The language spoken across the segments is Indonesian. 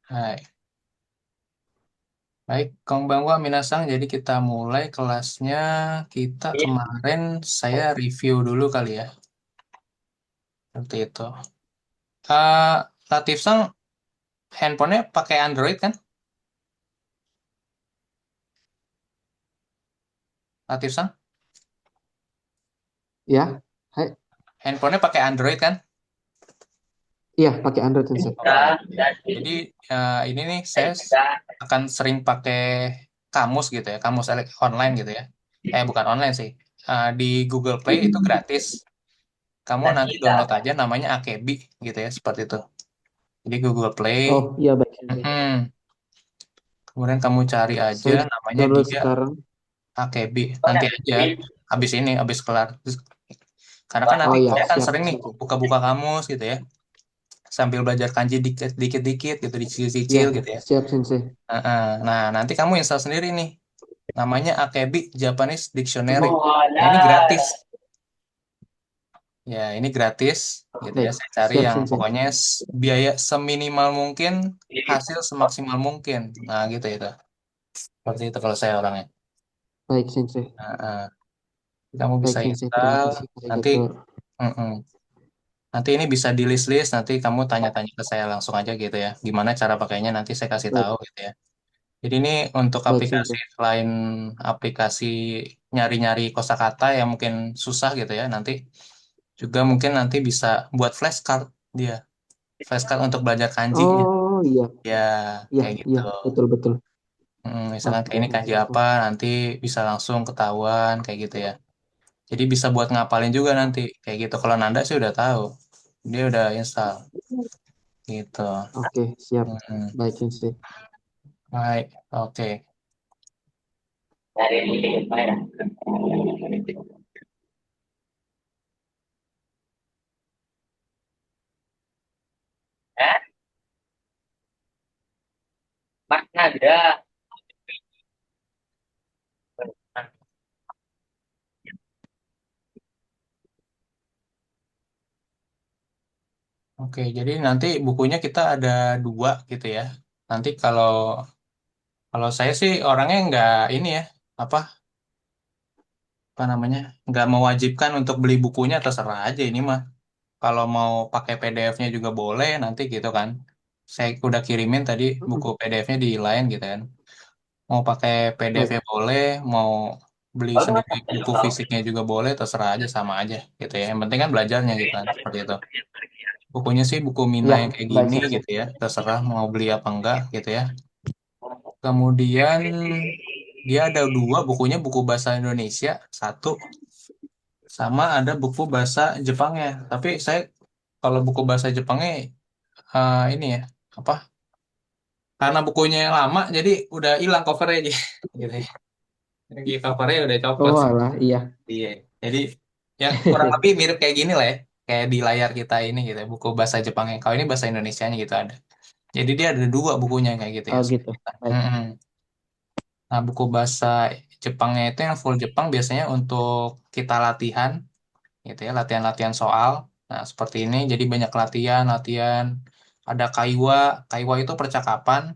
Hai. Baik, konbanwa minasang. Jadi kita mulai kelasnya. Kita kemarin saya review dulu kali ya. Seperti itu. Eh Latif Sang, handphonenya pakai Android kan? Latif Sang, Ya, hai. handphonenya pakai Android kan? Iya, pakai Android sensei. Oke. Jadi ini nih saya akan sering pakai kamus gitu ya, kamus online gitu ya. Bukan online sih. Di Google Play itu gratis. Kamu nanti download aja namanya Akebi gitu ya, seperti itu. Jadi Google Play. Oh, iya baik sensei. Mm-mm. Kemudian kamu cari aja Saya namanya download dia sekarang. AKB. Nanti aja habis ini, habis kelar. Karena kan Oh nanti iya, saya kan siap sering nih sensei. buka-buka kamus gitu ya. Sambil belajar kanji dikit-dikit gitu, Iya, dicicil-cicil gitu ya. siap sensei. Nah, nanti kamu install sendiri nih. Namanya AKB Japanese Dictionary. Nah, ini gratis. Ya, ini gratis gitu ya. Baik, Saya cari siap yang sensei. pokoknya biaya seminimal mungkin, hasil semaksimal mungkin. Nah, gitu itu. Seperti itu kalau saya orangnya. Baik sensei. Nah, kamu Baik bisa sensei, terima install kasih nanti. arigato. mm-mm. Nanti ini bisa di list-list, nanti kamu tanya-tanya ke saya langsung aja gitu ya. Gimana cara pakainya nanti saya kasih tahu Baik, gitu ya. Jadi ini untuk baik aplikasi sensei. selain aplikasi nyari-nyari kosakata yang mungkin susah gitu ya. Nanti juga mungkin nanti bisa buat flashcard dia. Flashcard untuk belajar kanjinya. Oh iya, Ya, iya, kayak iya, gitu. betul betul. Misalkan kayak Oke ini kanji sensei. apa, nanti bisa langsung ketahuan kayak gitu ya. Jadi bisa buat ngapalin juga nanti kayak gitu. Kalau Nanda sih udah tahu, dia udah install gitu. Oke, siap. Hmm, Baik sensei. baik, oke. Oke, jadi nanti bukunya kita ada dua gitu ya. Nanti kalau kalau saya sih orangnya nggak ini ya, apa apa namanya, nggak mewajibkan untuk beli bukunya, terserah aja ini mah. Kalau mau pakai PDF-nya juga boleh nanti gitu kan. Saya udah kirimin tadi buku Mm-mm. PDF-nya di line gitu kan. Mau pakai PDF-nya Baik. boleh, mau beli sendiri buku fisiknya juga boleh, terserah aja sama aja gitu ya. Yang penting kan belajarnya gitu kan, seperti itu. Bukunya sih buku Mina Iya, yang kayak baik gini sensei. gitu ya, terserah mau beli apa enggak gitu ya. Kemudian dia ada dua bukunya, buku bahasa Indonesia satu, sama ada buku bahasa Jepangnya. Tapi saya kalau buku bahasa Jepangnya ini ya apa? Karena bukunya yang lama, jadi udah hilang covernya aja, gitu ya. Jadi covernya udah copot Oh sih. alah, iya. Iya. Jadi ya kurang lebih mirip kayak gini lah ya, kayak di layar kita ini gitu, ya, buku bahasa Jepangnya. Kalau ini bahasa Indonesianya gitu ada. Jadi dia ada dua bukunya kayak gitu ya. Oh gitu. Baik. Mm-mm. Nah, buku bahasa Jepangnya itu yang full Jepang biasanya untuk kita latihan, gitu ya, latihan-latihan soal. Nah, seperti ini, jadi banyak latihan. Ada kaiwa, kaiwa itu percakapan.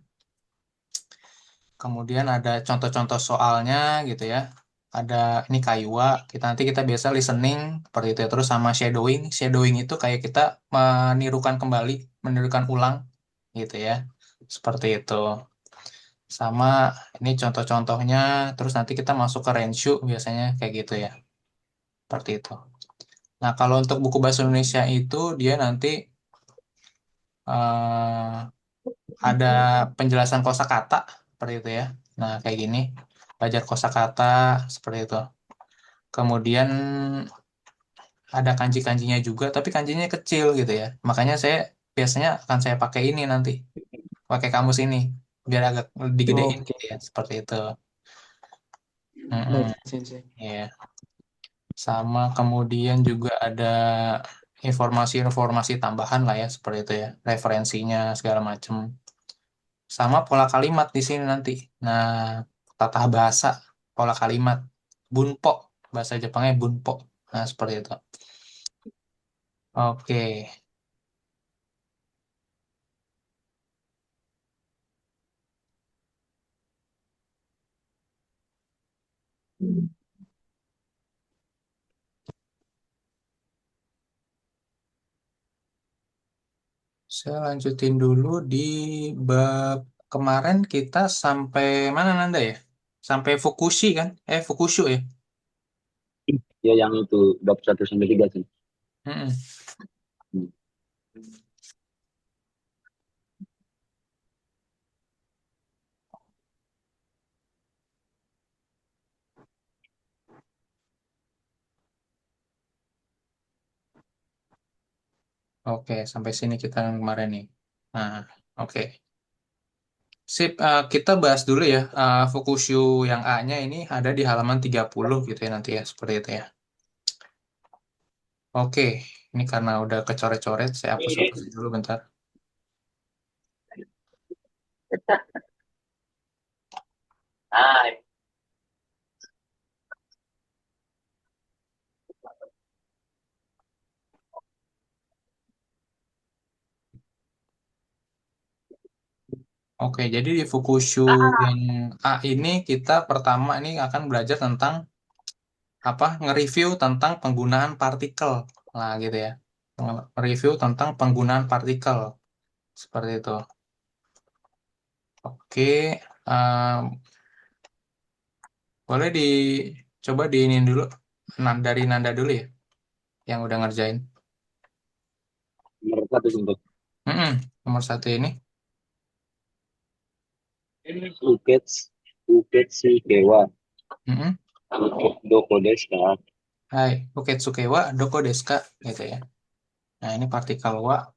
Kemudian ada contoh-contoh soalnya, gitu ya. Ada ini kaiwa, kita biasa listening, seperti itu ya. Terus sama shadowing, shadowing itu kayak kita menirukan kembali, menirukan ulang, gitu ya. Seperti itu. Sama ini contoh-contohnya, terus nanti kita masuk ke Renshu biasanya kayak gitu ya, seperti itu. Nah, kalau untuk buku bahasa Indonesia itu dia nanti ada penjelasan kosakata seperti itu ya. Nah, kayak gini, belajar kosakata seperti itu. Kemudian ada kanji-kanjinya juga, tapi kanjinya kecil gitu ya. Makanya saya biasanya akan saya pakai ini nanti, pakai kamus ini, biar agak digedein Oke. gitu ya, seperti itu. Baik Mm-mm. sensei. Ya. Sama kemudian juga ada informasi-informasi tambahan lah ya, seperti itu ya, referensinya segala macam. Sama pola kalimat di sini nanti. Nah, tata bahasa, pola kalimat, bunpo, bahasa Jepangnya bunpo. Nah, seperti itu. Oke. Saya lanjutin dulu di bab kemarin kita sampai mana Nanda ya? Sampai Fukushi kan? Fukushu ya? Ya yang itu bab 1 sampai 3 sih. Mm-mm. Hmm. Oke, sampai sini kita yang kemarin nih. Nah, oke. Sip, kita bahas dulu ya. Fukushu yang A-nya ini ada di halaman 30 gitu ya nanti ya, seperti itu ya. Oke, ini karena udah kecoret-coret, saya hapus-hapus dulu bentar. Oke, jadi di Fukushu yang A ini kita pertama ini akan belajar tentang apa? Nge-review tentang penggunaan partikel. Nah, gitu ya. Nge-review tentang penggunaan partikel. Seperti itu. Oke, em, boleh dicoba diinin dulu. Dari Nanda dulu ya, yang udah ngerjain. Nomor 1 untuk Mm-mm, nomor satu ini. Ukets Uketsu Kewa Mm-mm. Doko desu ka? Hai, Uketsuke wa doko desu ka? Gitu ya. Nah, ini partikel wa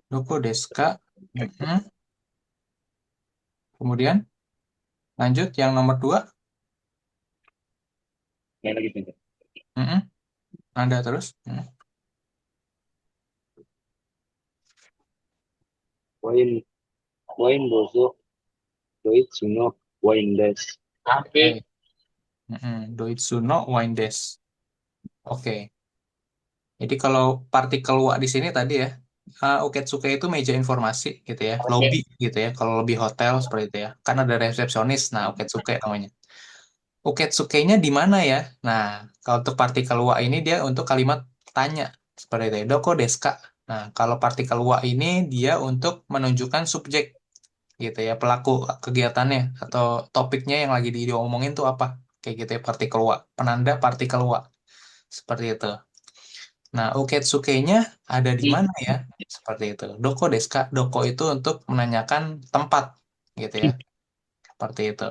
doko desu ka? Mm-mm. Kemudian lanjut yang nomor dua. Yang lagi pintar. Mm-mm. Nanda terus. Mm. Wain Wain Bozo Doitsu no Wain desu. Hai. Mm-mm. Doitsu no wine desu. Oke. Jadi kalau partikel wa di sini tadi ya, Uketsuke itu meja informasi gitu ya, lobby gitu ya. Kalau lobby hotel seperti itu ya, kan ada resepsionis. Nah, Uketsuke namanya. Uketsuke-nya di mana ya? Nah, kalau untuk partikel wa ini dia untuk kalimat tanya seperti itu ya. Doko desu ka? Nah, kalau partikel wa ini dia untuk menunjukkan subjek gitu ya, pelaku kegiatannya atau topiknya yang lagi diomongin tuh apa? Kayak gitu ya partikel wa, penanda partikel wa seperti itu. Nah, Uketsuke-nya ada di mana ya? Seperti itu. Doko desu ka? Doko itu untuk menanyakan tempat gitu ya. Seperti itu.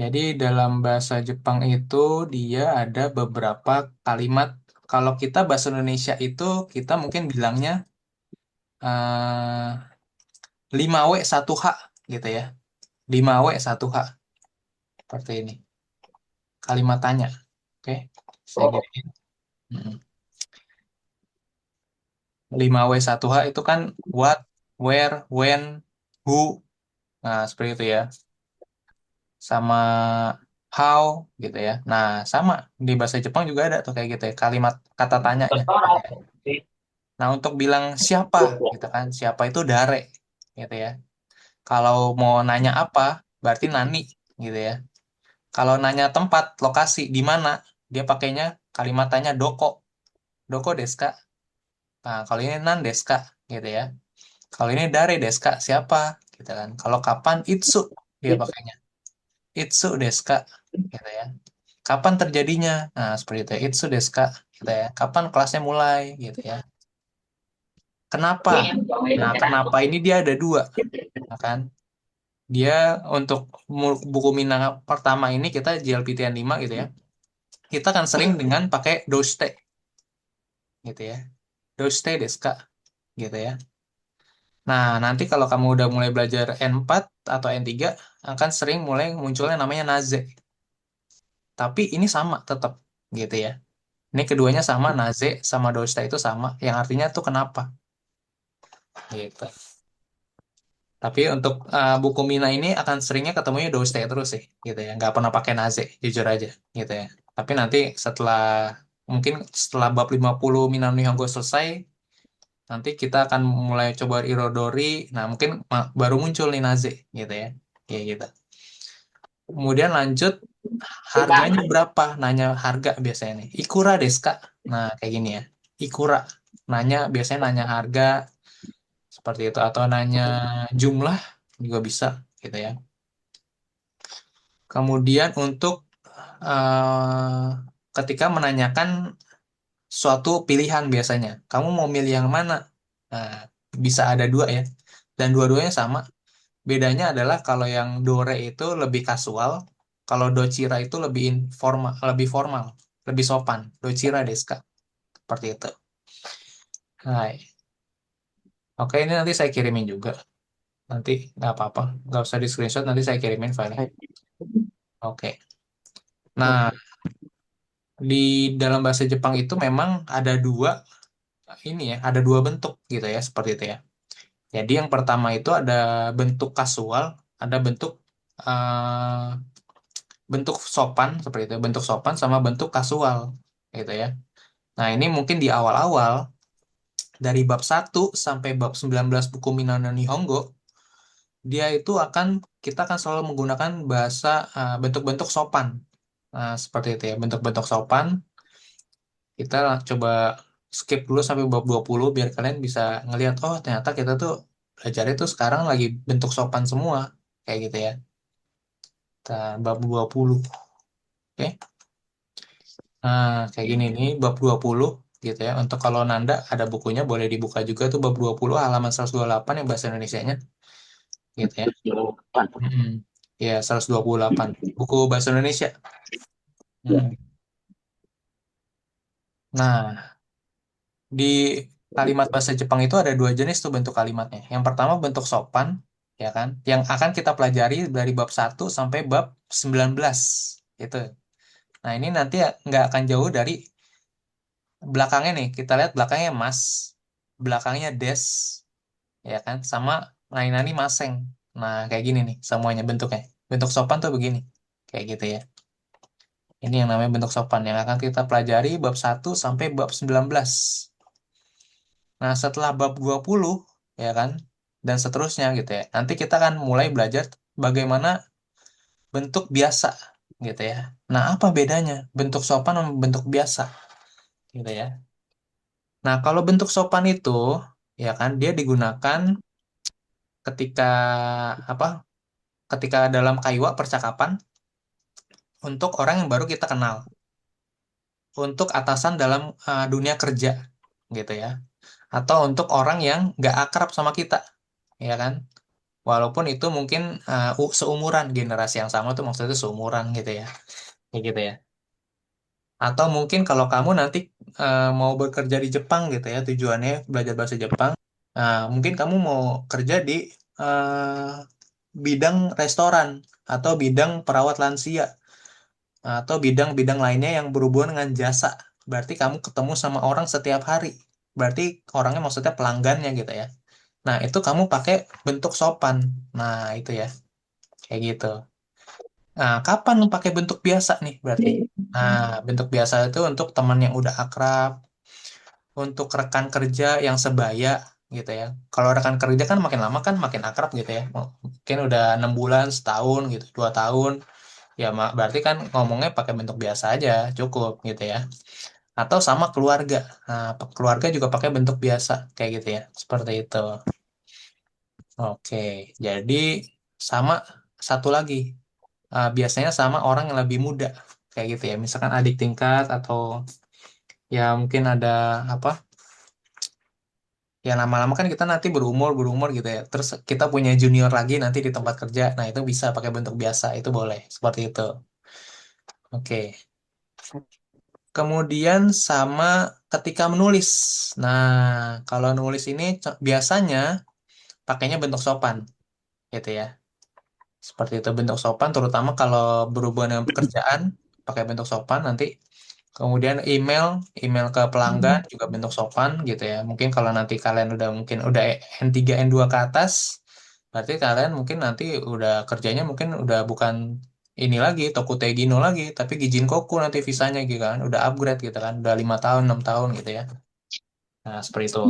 Jadi dalam bahasa Jepang itu dia ada beberapa kalimat. Kalau kita bahasa Indonesia itu kita mungkin bilangnya 5W 1H gitu ya. 5W 1H seperti ini. Kalimat tanya. Oke, saya gedein. Mm. 5W 1H itu kan what, where, when, who. Nah, seperti itu ya. Sama how gitu ya. Nah, sama di bahasa Jepang juga ada tuh kayak gitu ya. Kalimat kata tanyanya. Nah, untuk bilang siapa gitu kan. Siapa itu dare gitu ya. Kalau mau nanya apa, berarti nani gitu ya. Kalau nanya tempat, lokasi di mana, dia pakainya kalimat tanya doko. Doko desu ka? Nah, kalau ini nan desu ka? Gitu ya. Kalau ini dare desu ka? Siapa? Gitu kan. Kalau kapan itsu dia pakainya. Itsu desu ka? Gitu ya. Kapan terjadinya? Nah, seperti itu ya. Itsu desu ka? Gitu ya. Kapan kelasnya mulai? Gitu ya. Kenapa? Nah, kenapa ini dia ada dua, ya kan? Dia untuk buku Minang pertama ini kita JLPTN 5 gitu ya. Kita kan sering dengan pakai doste gitu ya. Doste desu ka? Gitu ya. Nah, nanti kalau kamu udah mulai belajar N4 atau N3 akan sering mulai munculnya namanya naze. Tapi ini sama tetap gitu ya. Ini keduanya sama, naze sama dosta itu sama, yang artinya tuh kenapa gitu. Tapi untuk buku Mina ini akan seringnya ketemunya dosta terus sih gitu ya. Nggak pernah pakai naze, jujur aja gitu ya. Tapi nanti setelah mungkin setelah bab 50 Minano Nihongo selesai, nanti kita akan mulai coba Irodori. Nah, mungkin baru muncul nih Naze gitu ya. Kayak gitu. Kemudian lanjut harganya berapa? Nanya harga biasanya nih. Ikura desu ka? Nah, kayak gini ya. Ikura. Biasanya nanya harga seperti itu atau nanya jumlah juga bisa gitu ya. Kemudian untuk eh, ketika menanyakan suatu pilihan biasanya, kamu mau milih yang mana? Nah, bisa ada dua ya. Dan dua-duanya sama. Bedanya adalah kalau yang dore itu lebih kasual, kalau dochira itu lebih informal, lebih sopan. Dochira desu ka? Seperti itu. Hai. Oke, ini nanti saya kirimin juga. Nanti nggak apa-apa, nggak usah di screenshot, nanti saya kirimin filenya. Baik. Oke. Nah, Oke. di dalam bahasa Jepang itu memang ada dua ini ya, ada dua bentuk gitu ya, seperti itu ya. Jadi yang pertama itu ada bentuk kasual, ada bentuk sopan seperti itu, bentuk sopan sama bentuk kasual gitu ya. Nah, ini mungkin di awal-awal dari bab 1 sampai bab 19 buku Minano Nihongo, dia itu kita akan selalu menggunakan bahasa bentuk-bentuk sopan. Nah, seperti itu ya, bentuk-bentuk sopan. Kita coba skip dulu sampai bab 20 biar kalian bisa ngelihat, oh ternyata kita tuh belajar itu sekarang lagi bentuk sopan semua. Kayak gitu ya. Bab 20. Oke. Nah, kayak gini nih bab 20 gitu ya. Untuk kalau Nanda ada bukunya boleh dibuka juga tuh bab 20 halaman 128 yang bahasa Indonesianya gitu ya. Hmm. Ya, 128. Buku bahasa Indonesia. Hmm. Nah, di kalimat bahasa Jepang itu ada dua jenis tuh bentuk kalimatnya. Yang pertama bentuk sopan, ya kan? Yang akan kita pelajari dari bab 1 sampai bab 19. Itu. Nah, ini nanti nggak akan jauh dari belakangnya nih. Kita lihat belakangnya mas, belakangnya des, ya kan? Sama nainani maseng. Nah, kayak gini nih semuanya bentuknya. Bentuk sopan tuh begini. Kayak gitu ya. Ini yang namanya bentuk sopan yang akan kita pelajari bab 1 sampai bab 19. Nah, setelah bab 20 ya kan, dan seterusnya gitu ya. Nanti kita akan mulai belajar bagaimana bentuk biasa gitu ya. Nah, apa bedanya bentuk sopan sama bentuk biasa gitu ya. Nah, kalau bentuk sopan itu ya kan dia digunakan ketika apa? Ketika dalam kaiwa percakapan untuk orang yang baru kita kenal, untuk atasan dalam dunia kerja gitu ya. Atau untuk orang yang nggak akrab sama kita, ya kan? Walaupun itu mungkin seumuran generasi yang sama tuh maksudnya seumuran gitu ya. Kayak gitu ya. Atau mungkin kalau kamu nanti mau bekerja di Jepang gitu ya, tujuannya belajar bahasa Jepang. Nah, mungkin kamu mau kerja di bidang restoran atau bidang perawat lansia atau bidang-bidang lainnya yang berhubungan dengan jasa. Berarti kamu ketemu sama orang setiap hari. Berarti orangnya maksudnya pelanggannya gitu ya. Nah, itu kamu pakai bentuk sopan. Nah, itu ya. Kayak gitu. Nah, kapan lu pakai bentuk biasa nih berarti? Nah, bentuk biasa itu untuk teman yang udah akrab, untuk rekan kerja yang sebaya gitu ya. Kalau rekan kerja kan makin lama kan makin akrab gitu ya. Mungkin udah 6 bulan, setahun gitu, 2 tahun. Ya, berarti kan ngomongnya pakai bentuk biasa aja, cukup gitu ya. Atau sama keluarga. Nah, keluarga juga pakai bentuk biasa kayak gitu ya. Seperti itu. Oke, jadi sama satu lagi. Biasanya sama orang yang lebih muda kayak gitu ya, misalkan adik tingkat atau ya mungkin ada apa ya, lama-lama kan kita nanti berumur berumur gitu ya, terus kita punya junior lagi nanti di tempat kerja, nah itu bisa pakai bentuk biasa, itu boleh seperti itu. Oke, kemudian sama ketika menulis. Nah, kalau nulis ini biasanya pakainya bentuk sopan gitu ya, seperti itu bentuk sopan, terutama kalau berhubungan dengan pekerjaan pakai bentuk sopan nanti. Kemudian email ke pelanggan juga bentuk sopan gitu ya. Mungkin kalau nanti kalian mungkin udah N3 N2 ke atas, berarti kalian mungkin nanti udah kerjanya mungkin udah bukan ini lagi Tokutegi no lagi, tapi Gijinkoku nanti visanya gitu kan, udah upgrade gitu kan, udah 5 tahun 6 tahun gitu ya. Nah seperti itu.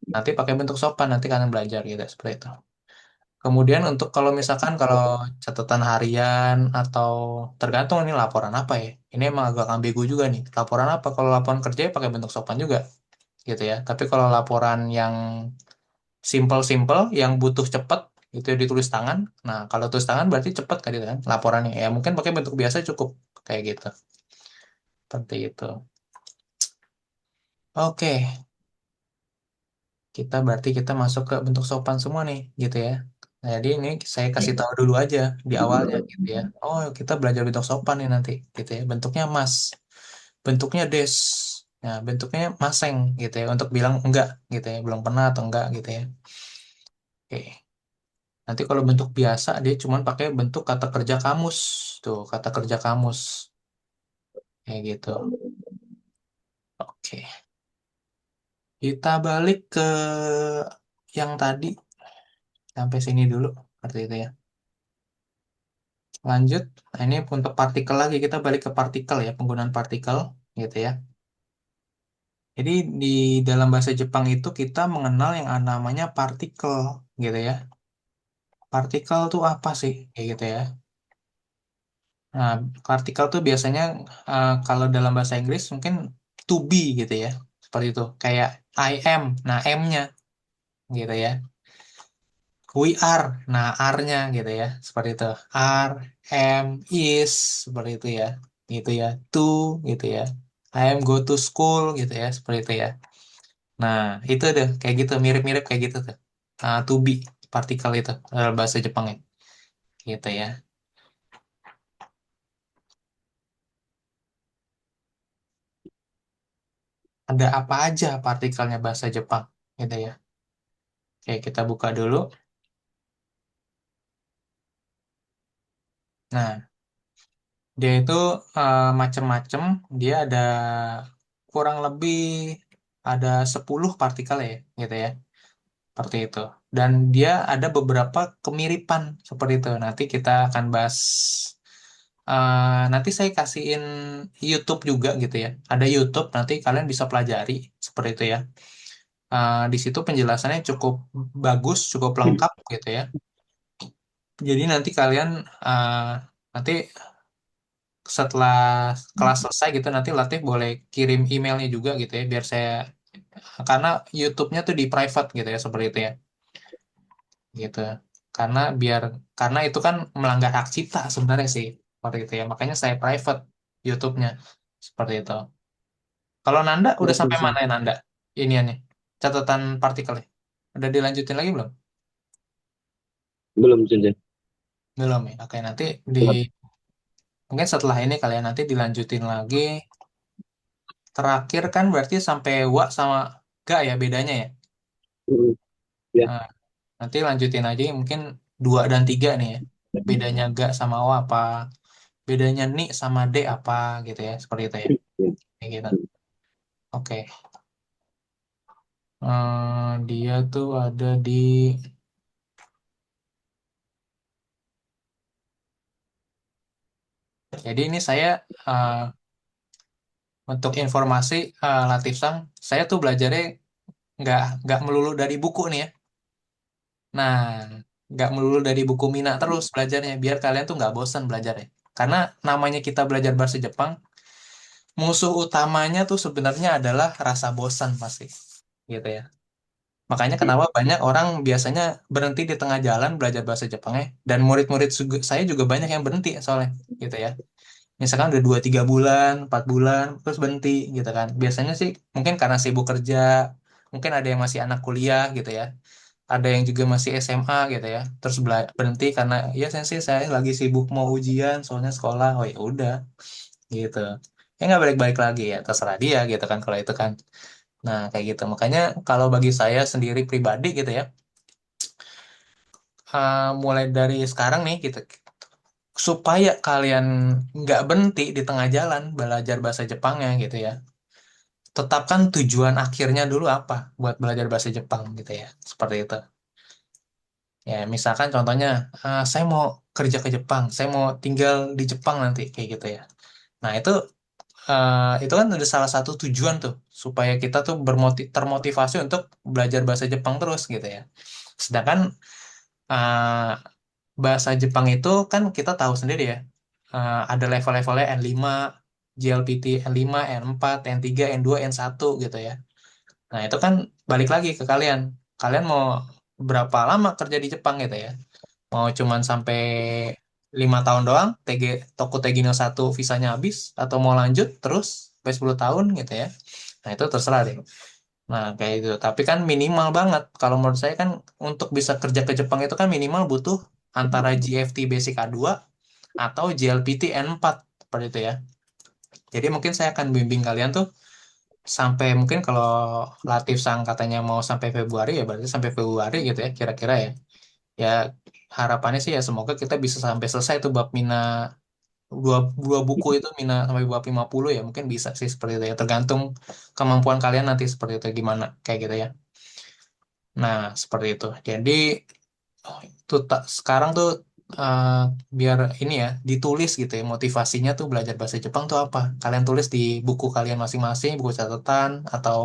Nanti pakai bentuk sopan nanti kalian belajar gitu seperti itu. Kemudian untuk kalau misalkan kalau catatan harian atau tergantung ini laporan apa ya. Ini emang agak ambigu juga nih. Laporan apa? Kalau laporan kerja ya pakai bentuk sopan juga gitu ya. Tapi kalau laporan yang simple-simple yang butuh cepet itu ya ditulis tangan. Nah, kalau tulis tangan berarti cepet kan gitu kan laporannya. Ya mungkin pakai bentuk biasa cukup kayak gitu. Seperti itu. Oke, kita masuk ke bentuk sopan semua nih gitu ya. Nah, jadi ini saya kasih tahu dulu aja di awalnya gitu ya. Oh, kita belajar bentuk sopan nih nanti gitu ya. Bentuknya mas, bentuknya des. Nah, bentuknya maseng gitu ya untuk bilang enggak gitu ya, belum pernah atau enggak gitu ya. Oke. Nanti kalau bentuk biasa dia cuma pakai bentuk kata kerja kamus. Tuh, kata kerja kamus. Kayak gitu. Oke. Kita balik ke yang tadi sampai sini dulu. Seperti itu ya. Lanjut. Nah, ini untuk partikel lagi. Kita balik ke partikel ya. Penggunaan partikel. Gitu ya. Jadi di dalam bahasa Jepang itu kita mengenal yang namanya partikel. Gitu ya. Partikel tuh apa sih? Kayak gitu ya. Nah, partikel tuh biasanya kalau dalam bahasa Inggris mungkin to be gitu ya. Seperti itu. Kayak I am. Nah, M-nya gitu ya. We are. Nah, R-nya gitu ya. Seperti itu. Are, am, is. Seperti itu ya. Gitu ya. To gitu ya. I am go to school gitu ya. Seperti itu ya. Nah, itu deh. Kayak gitu. Mirip-mirip kayak gitu tuh. To be. Partikel itu. Dalam bahasa Jepangnya. Gitu ya. Ada apa aja partikelnya bahasa Jepang. Gitu ya. Oke, kita buka dulu. Nah, dia itu macem-macem. Dia ada kurang lebih ada 10 partikel ya, gitu ya. Seperti itu. Dan dia ada beberapa kemiripan seperti itu. Nanti kita akan bahas. Nanti saya kasihin YouTube juga gitu ya. Ada YouTube, nanti kalian bisa pelajari seperti itu ya. Di situ penjelasannya cukup bagus, cukup lengkap gitu ya. Jadi nanti kalian nanti setelah kelas selesai gitu nanti Latif boleh kirim emailnya juga gitu ya biar saya karena YouTube-nya tuh di private gitu ya seperti itu ya gitu karena biar karena itu kan melanggar hak cipta sebenarnya sih seperti itu ya makanya saya private YouTube-nya seperti itu. Kalau Nanda udah Baik, sampai Sensei. mana ya Nanda iniannya catatan partikelnya udah dilanjutin lagi belum? Belum Sensei. Belum ya. Oke nanti di Belum. mungkin setelah ini kalian nanti dilanjutin lagi. Terakhir kan berarti sampai wa sama ga ya bedanya ya. Ya. Nah, nanti lanjutin aja mungkin 2 dan 3 nih ya. Bedanya ga sama wa apa, bedanya ni sama de apa gitu ya. Seperti itu ya. Kayak gitu. Oke. Dia tuh ada di jadi ini saya eh, untuk informasi Latif Sang, saya tuh belajarnya nggak nggak melulu dari buku nih ya. Nah, nggak melulu dari buku Mina terus belajarnya, biar kalian tuh nggak bosan belajarnya. Karena namanya kita belajar bahasa Jepang, musuh utamanya tuh sebenarnya adalah rasa bosan pasti, gitu ya. Makanya kenapa banyak orang biasanya berhenti di tengah jalan belajar bahasa Jepangnya, dan murid-murid saya juga banyak yang berhenti soalnya, gitu ya. Misalkan udah 2 3 bulan, 4 bulan, terus berhenti, gitu kan. Biasanya sih mungkin karena sibuk kerja, mungkin ada yang masih anak kuliah, gitu ya ada yang juga masih SMA gitu ya terus berhenti karena ya sensei saya lagi sibuk mau ujian soalnya sekolah oh ya udah gitu ya nggak balik-balik lagi ya terserah dia gitu kan kalau itu kan nah kayak gitu makanya kalau bagi saya sendiri pribadi gitu ya mulai dari sekarang nih gitu supaya kalian nggak berhenti di tengah jalan belajar bahasa Jepangnya gitu ya tetapkan tujuan akhirnya dulu apa buat belajar bahasa Jepang gitu ya seperti itu Ya, misalkan contohnya, saya mau kerja ke Jepang, saya mau tinggal di Jepang nanti kayak gitu ya. Nah, itu kan ada salah satu tujuan tuh supaya kita tuh termotivasi untuk belajar bahasa Jepang terus gitu ya. Sedangkan eh, bahasa Jepang itu kan kita tahu sendiri ya, ada level-levelnya N5, JLPT N5, N4, N3, N2, N1 gitu ya. Nah, itu kan balik lagi ke kalian. Kalian mau berapa lama kerja di Jepang gitu ya? Mau cuman sampai 5 tahun doang, Toko Tegino 1 visanya habis, atau mau lanjut terus sampai 10 tahun gitu ya. Nah, itu terserah deh. Nah, kayak gitu. Tapi kan minimal banget. Kalau menurut saya kan untuk bisa kerja ke Jepang itu kan minimal butuh antara GFT Basic A2 atau JLPT N4 seperti itu ya. Jadi mungkin saya akan bimbing kalian tuh sampai mungkin kalau Latif Sang katanya mau sampai Februari ya berarti sampai Februari gitu ya kira-kira ya. Ya harapannya sih ya semoga kita bisa sampai selesai tuh bab Mina dua buku itu Mina sampai bab 50 ya mungkin bisa sih seperti itu ya tergantung kemampuan kalian nanti seperti itu gimana kayak gitu ya. Nah, seperti itu. Jadi tuh sekarang tuh eh, biar ini ya ditulis gitu ya motivasinya tuh belajar bahasa Jepang tuh apa? Kalian tulis di buku kalian masing-masing, buku catatan atau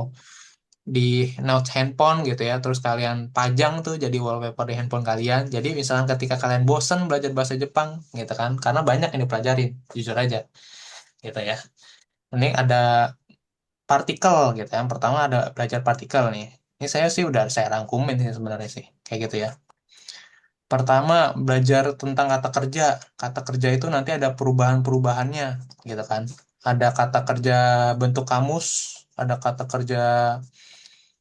di notes handphone gitu ya. Terus kalian pajang tuh jadi wallpaper di handphone kalian. Jadi misalnya ketika kalian bosen belajar bahasa Jepang gitu kan, karena banyak yang dipelajarin, jujur aja gitu ya. Ini ada partikel gitu ya. Yang pertama ada belajar partikel nih. Ini sih udah saya rangkumin sih sebenarnya sih, kayak gitu ya. Pertama, belajar tentang kata kerja. Kata kerja itu nanti ada perubahan-perubahannya, gitu kan. Ada kata kerja bentuk kamus, ada kata kerja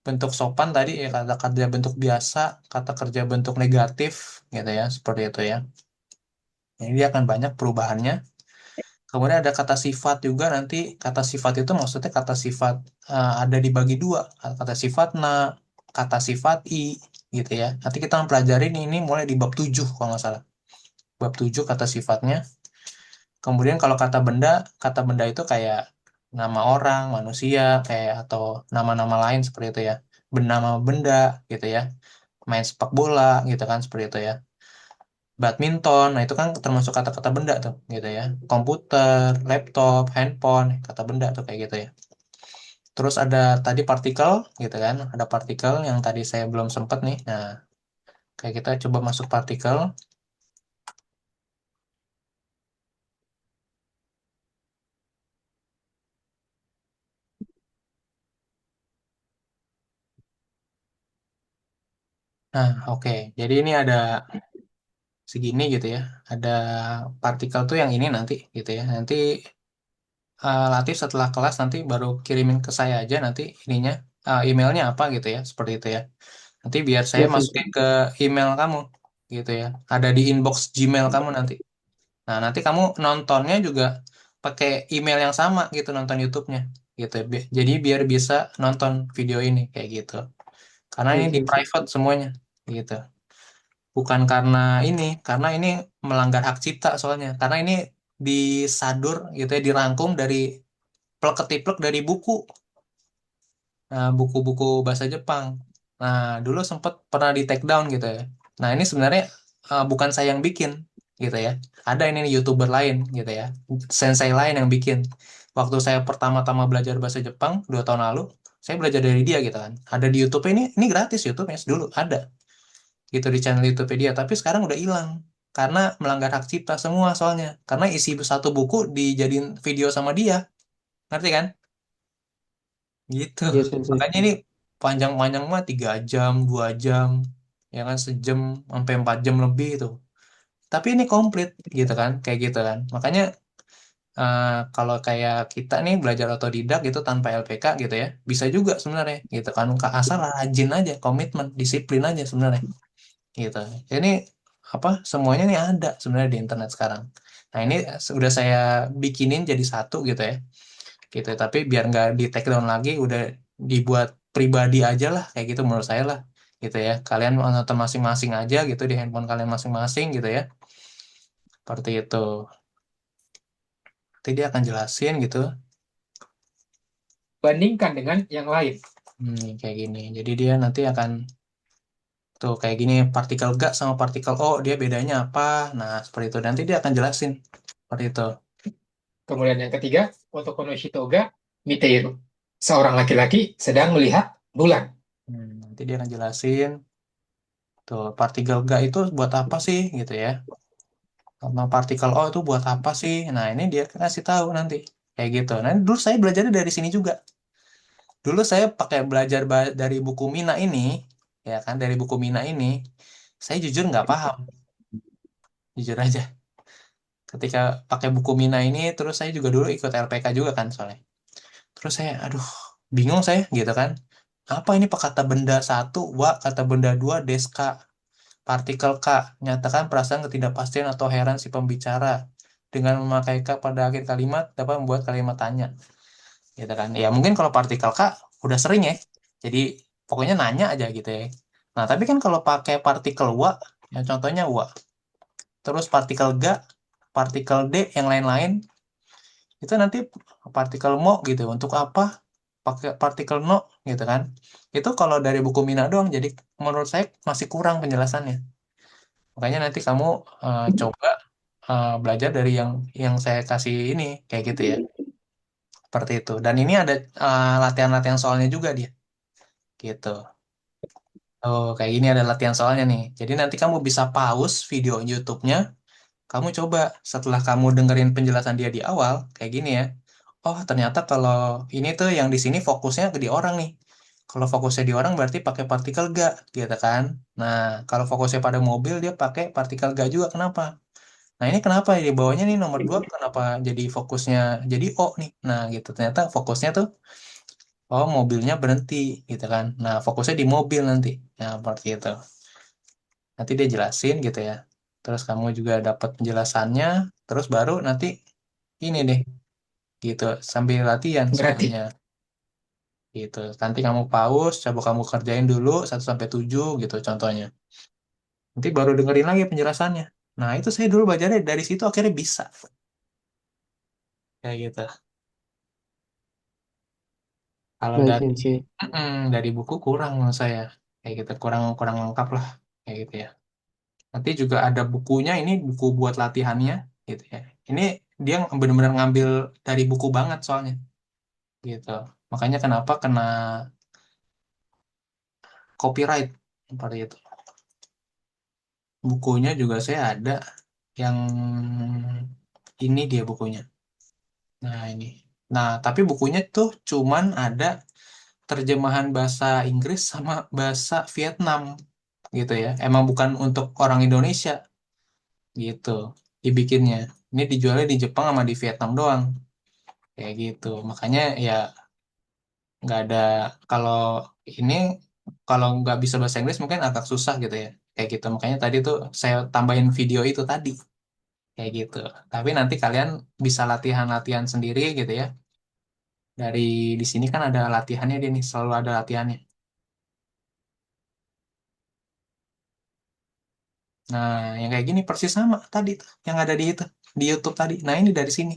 bentuk sopan tadi, ya kata kerja bentuk biasa, kata kerja bentuk negatif, gitu ya, seperti itu ya. Jadi dia akan banyak perubahannya. Kemudian ada kata sifat juga nanti. Kata sifat itu maksudnya kata sifat ada dibagi dua. Kata sifat na, kata sifat i, gitu ya. Nanti kita mempelajari ini mulai di bab 7 kalau nggak salah. Bab 7 kata sifatnya. Kemudian kalau kata benda itu kayak nama orang, manusia, kayak atau nama-nama lain seperti itu ya. Bernama benda gitu ya. Main sepak bola gitu kan seperti itu ya. Badminton, nah itu kan termasuk kata-kata benda tuh gitu ya. Komputer, laptop, handphone, kata benda tuh kayak gitu ya. Terus ada tadi partikel gitu kan. Ada partikel yang tadi saya belum sempat nih. Nah, kayak kita coba masuk partikel. Nah, oke. Jadi ini ada segini gitu ya. Ada partikel tuh yang ini nanti gitu ya. Nanti Latif setelah kelas nanti baru kirimin ke saya aja nanti ininya emailnya apa gitu ya. Seperti itu ya. Nanti biar saya Ya, Sensei. masukin ke email kamu gitu ya. Ada di inbox Gmail kamu nanti. Nah, nanti kamu nontonnya juga pakai email yang sama gitu nonton YouTube-nya gitu. Jadi biar bisa nonton video ini kayak gitu. Karena Ya, ini di Sensei. private semuanya gitu. Bukan karena ini melanggar hak cipta soalnya. Karena ini disadur gitu ya, dirangkum dari plek-ketiplek dari buku, buku-buku bahasa Jepang. Nah, dulu sempat pernah di take down gitu ya. Nah, ini sebenarnya bukan saya yang bikin gitu ya. Ada ini nih, YouTuber lain gitu ya. Sensei lain yang bikin. Waktu saya pertama-tama belajar bahasa Jepang 2 tahun lalu, saya belajar dari dia gitu kan. Ada di YouTube ini gratis YouTube-nya dulu ada gitu di channel YouTube dia, tapi sekarang udah hilang karena melanggar hak cipta semua soalnya. Karena isi satu buku dijadiin video sama dia, ngerti kan? Gitu. Ya, Sensei. Makanya ini panjang-panjang mah 3 jam, 2 jam, ya kan sejam sampai 4 jam lebih itu. Tapi ini komplit gitu kan, kayak gitu kan. Makanya eh, kalau kayak kita nih belajar otodidak gitu tanpa LPK gitu ya, bisa juga sebenarnya gitu kan. Asal rajin aja, komitmen, disiplin aja sebenarnya gitu. Ini apa semuanya nih ada sebenarnya di internet sekarang. Nah ini sudah saya bikinin jadi satu gitu ya, gitu. Tapi biar nggak di take down lagi, udah dibuat pribadi aja lah, kayak gitu menurut saya lah, gitu ya. Kalian nonton masing-masing aja gitu di handphone kalian masing-masing gitu ya, seperti itu. Nanti dia akan jelasin gitu. Bandingkan dengan yang lain. Kayak gini. Jadi dia nanti akan Tuh kayak gini partikel ga sama partikel O dia bedanya apa? Nah seperti itu nanti dia akan jelasin seperti itu. Kemudian yang ketiga, Otoko no Hitoga Miteiru. Seorang laki-laki sedang melihat bulan. Nanti dia akan jelasin tuh partikel ga itu buat apa sih gitu ya. Sama partikel O itu buat apa sih? Nah ini dia kasih tahu nanti kayak gitu. Nah dulu saya belajarnya dari sini juga. Dulu saya pakai belajar dari buku Mina ini, ya kan dari buku Mina ini, saya jujur nggak paham, jujur aja. Ketika pakai buku Mina ini, terus saya juga dulu ikut LPK juga kan soalnya. Terus saya, aduh, bingung saya gitu kan. Apa ini Pak kata benda satu, wa kata benda dua, deska, partikel K, nyatakan perasaan ketidakpastian atau heran si pembicara dengan memakai K pada akhir kalimat dapat membuat kalimat tanya, gitu kan. Ya mungkin kalau partikel K udah sering ya, jadi pokoknya nanya aja gitu ya. Nah tapi kan kalau pakai partikel wa, ya contohnya wa, terus partikel G, partikel D, yang lain-lain, itu nanti partikel mo gitu untuk apa pakai partikel no gitu kan itu kalau dari buku Mina doang jadi menurut saya masih kurang penjelasannya makanya nanti kamu coba belajar dari yang saya kasih ini kayak gitu ya seperti itu dan ini ada latihan-latihan soalnya juga dia gitu oh kayak gini ada latihan soalnya nih jadi nanti kamu bisa pause video YouTube-nya. Kamu coba setelah kamu dengerin penjelasan dia di awal, kayak gini ya. Oh, ternyata kalau ini tuh yang di sini fokusnya ke di orang nih. Kalau fokusnya di orang berarti pakai partikel ga, gitu kan? Nah, kalau fokusnya pada mobil dia pakai partikel ga juga. Kenapa? Nah, ini kenapa ya di bawahnya nih nomor 2 kenapa jadi fokusnya jadi O nih? Nah, gitu. Ternyata fokusnya tuh oh mobilnya berhenti gitu kan. Nah, fokusnya di mobil nanti. Nah, seperti itu. Nanti dia jelasin gitu ya. Terus kamu juga dapat penjelasannya, terus baru nanti ini deh gitu sambil latihan Berarti soalnya gitu. Nanti kamu pause, coba kamu kerjain dulu 1 sampai 7 gitu contohnya. Nanti baru dengerin lagi penjelasannya. Nah, itu saya dulu belajarnya dari situ akhirnya bisa kayak gitu. Kalau Baik, dari Sensei. dari buku kurang menurut saya kayak gitu, kurang kurang lengkap lah kayak gitu ya. Nanti juga ada bukunya ini buku buat latihannya gitu ya. Ini dia benar-benar ngambil dari buku banget soalnya gitu. Makanya kenapa kena copyright seperti itu. Bukunya juga saya ada yang ini dia bukunya. Nah, ini. Nah, tapi bukunya tuh cuman ada terjemahan bahasa Inggris sama bahasa Vietnam gitu ya. Emang bukan untuk orang Indonesia gitu dibikinnya. Ini dijualnya di Jepang sama di Vietnam doang kayak gitu. Makanya ya nggak ada kalau ini kalau nggak bisa bahasa Inggris mungkin agak susah gitu ya kayak gitu makanya tadi tuh saya tambahin video itu tadi kayak gitu tapi nanti kalian bisa latihan-latihan sendiri gitu ya dari di sini kan ada latihannya dia nih selalu ada latihannya nah yang kayak gini persis sama tadi tuh yang ada di YouTube tadi nah ini dari sini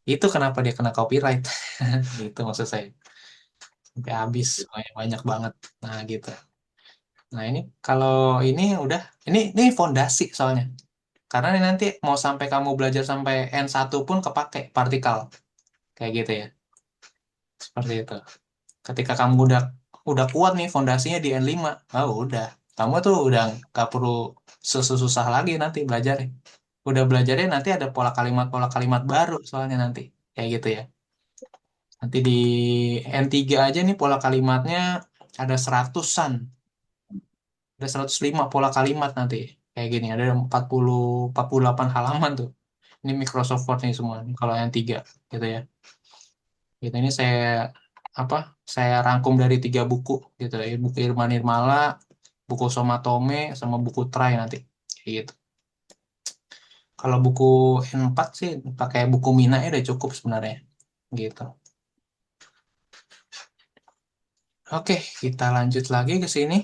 itu kenapa dia kena copyright gitu maksud saya sampai habis banyak banyak banget nah gitu nah ini kalau ini udah ini fondasi soalnya karena ini nanti mau sampai kamu belajar sampai N1 pun kepake partikel kayak gitu ya. Seperti itu. Ketika kamu udah kuat nih fondasinya di N5, oh udah. Kamu tuh udah gak perlu susah-susah lagi nanti belajar. Udah belajarnya nanti ada pola kalimat baru soalnya nanti. Kayak gitu ya. Nanti di N3 aja nih pola kalimatnya ada seratusan. Ada 105 pola kalimat nanti. Kayak gini, ada 48 halaman tuh. Ini Microsoft Word nih semua nih, kalau yang tiga gitu ya. Gitu ini saya apa? Saya rangkum dari 3 buku gitu ya. Buku Irma Nirmala, buku Somatome, sama buku Try nanti. Kayak gitu. Kalau buku N4 sih pakai buku Mina ya udah cukup sebenarnya. Gitu. Oke, kita lanjut lagi ke sini.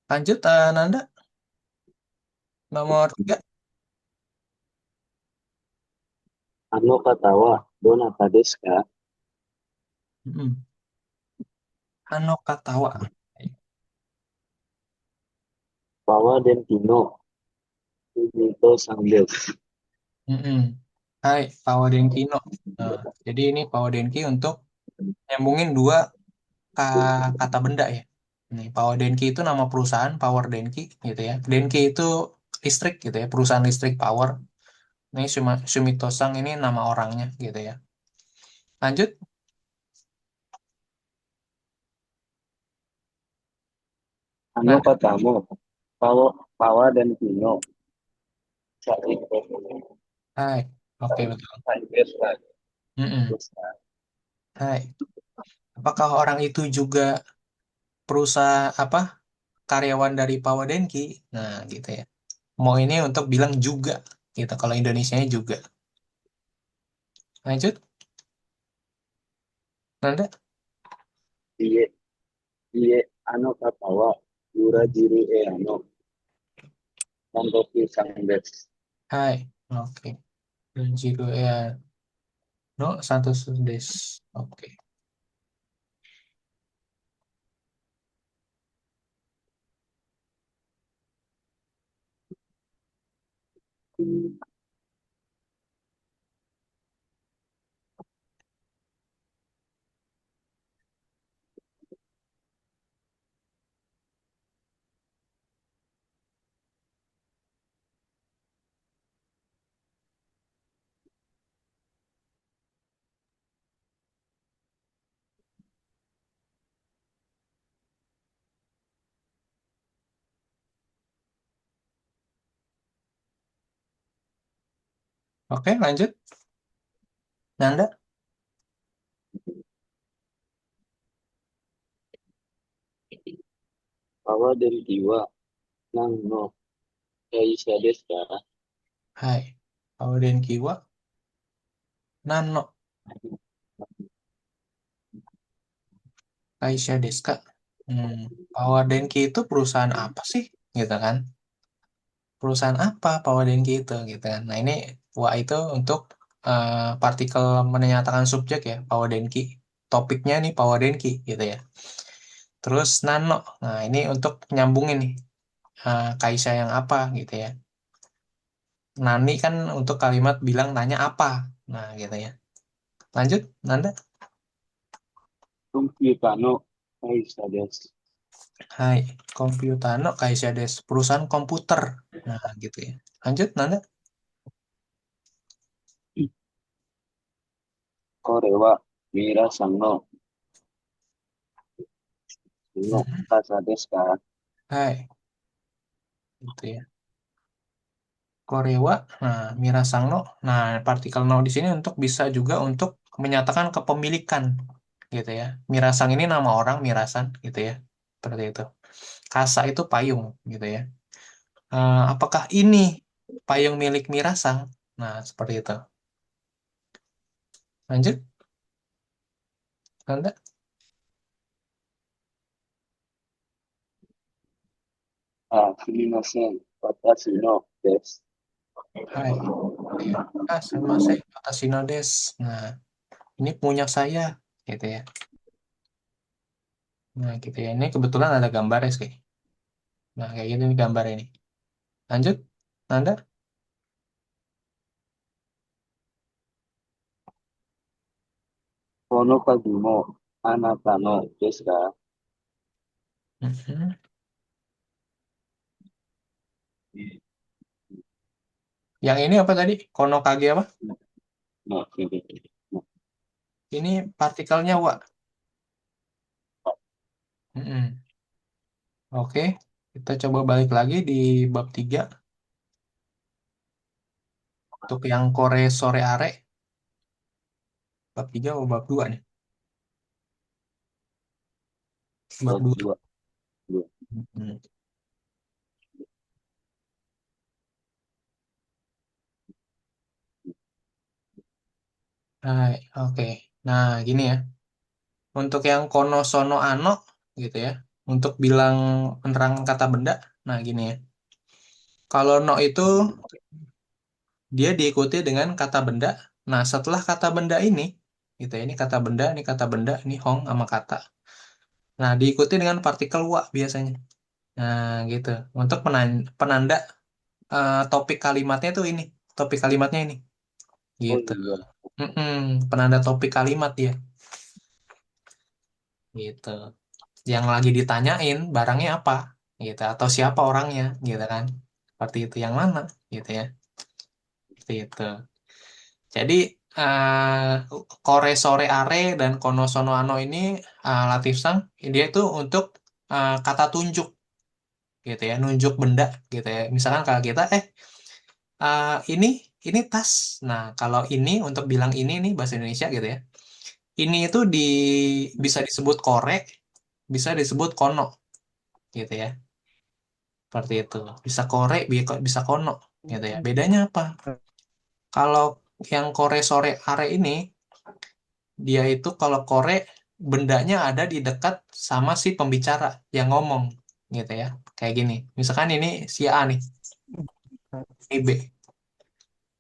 Lanjut, Nanda, nomor 3. Ano kata wa donata desu ka? Mm-mm. Ano katawa. Pawa dan Tino. Itu sambil. Mm-mm. Hai, Power Denki no. Nah, jadi ini Power Denki untuk nyambungin dua kata benda ya. Nih, Power Denki itu nama perusahaan Power Denki gitu ya. Denki itu listrik gitu ya, perusahaan listrik power. Ini Sumito Sang ini nama orangnya gitu ya. Lanjut. Ano Nah, katamu. Pawa dan Tino. Saling berhubungan. hai. Oke, betul. Hai, Mm-mm. Hai. Apakah orang itu juga perusahaan apa? Karyawan dari Power Denki? Nah, gitu ya. Mau ini untuk bilang juga gitu. Kalau Indonesianya juga. Lanjut. Nanda. Iye, iye, ano katawa. Yura jiru ano. Tantoki sangdes. Hai. Oke. Danjiro ya. No, Santos Des. Oke. Oke, lanjut. Nanda. Pawa dan Tiwa. Nang no. Kaisa desu ka? Hai. Auden Kiwa. Nano. Kaisha Deska. Power Denki itu perusahaan apa sih? Gitu kan. Perusahaan apa Power Denki itu? Gitu kan. Nah, ini wa itu untuk partikel menyatakan subjek ya. Power Denki. Topiknya nih Power Denki gitu ya. Terus Nano. Nah, ini untuk nyambungin nih. Kaisha yang apa gitu ya. Nani kan untuk kalimat bilang nanya apa. Nah, gitu ya. Lanjut, Nanda. Komputer no. Kaisa desu. Hai, Computano Kaisha des, perusahaan komputer. Nah, gitu ya. Lanjut, Nanda. Kore wa Mira-san no Mhm. kasa desu ka? Hai, gitu ya. Korewa, nah, Mirasang no. Nah, partikel no di sini untuk bisa juga untuk menyatakan kepemilikan, gitu ya. Mirasang ini nama orang, Mirasan, gitu ya. Seperti itu. Kasa itu payung, gitu ya. Apakah ini payung milik Mirasang? Nah, seperti itu. Lanjut, Nanda. Ah, sumimasen. Watashi no desu. Hai, gitu ya. Sama saya, Atasino des. Nah, ini punya saya, gitu ya. Nah, gitu ya. Ini kebetulan ada gambarnya sih. Nah, kayak gini nih gambar ini. Lanjut, Nanda. Kono kagi mo anata no desu ka? Mhm. Yang ini apa tadi? Konokage apa? No, Ini partikelnya Wa. Mhm. Oke, kita coba balik lagi di bab 3. Untuk yang Kore Sore Are. Bab 3 atau bab 2 nih? Bab 2. dua. Mhm. Hai, oke. Nah, gini ya. Untuk yang kono sono ano gitu ya. Untuk bilang penerangan kata benda. Nah, gini ya. Kalau no itu dia diikuti dengan kata benda. Nah, setelah kata benda ini gitu ya. Ini kata benda, ini kata benda, ini hong sama kata. Nah, diikuti dengan partikel wa biasanya. Nah, gitu. Untuk penanda topik kalimatnya tuh ini. Topik kalimatnya ini. Oh Gitu. iya. Mm-mm, penanda topik kalimat dia. Gitu. Yang lagi ditanyain barangnya apa. Gitu. Atau siapa orangnya. Gitu kan. Seperti itu. Yang mana. Gitu ya. Seperti itu. Jadi kore sore are dan kono sono ano ini Latif Sang dia itu untuk kata tunjuk gitu ya, nunjuk benda gitu ya. Misalkan kalau kita ini tas. Nah, kalau ini untuk bilang ini nih bahasa Indonesia gitu ya. Ini itu bisa disebut kore, bisa disebut kono gitu ya. Seperti itu. Bisa kore, bisa kono gitu ya. Bedanya apa? Kalau yang kore sore are ini dia itu kalau kore bendanya ada di dekat sama si pembicara yang ngomong gitu ya. Kayak gini. Misalkan ini si A nih, ini B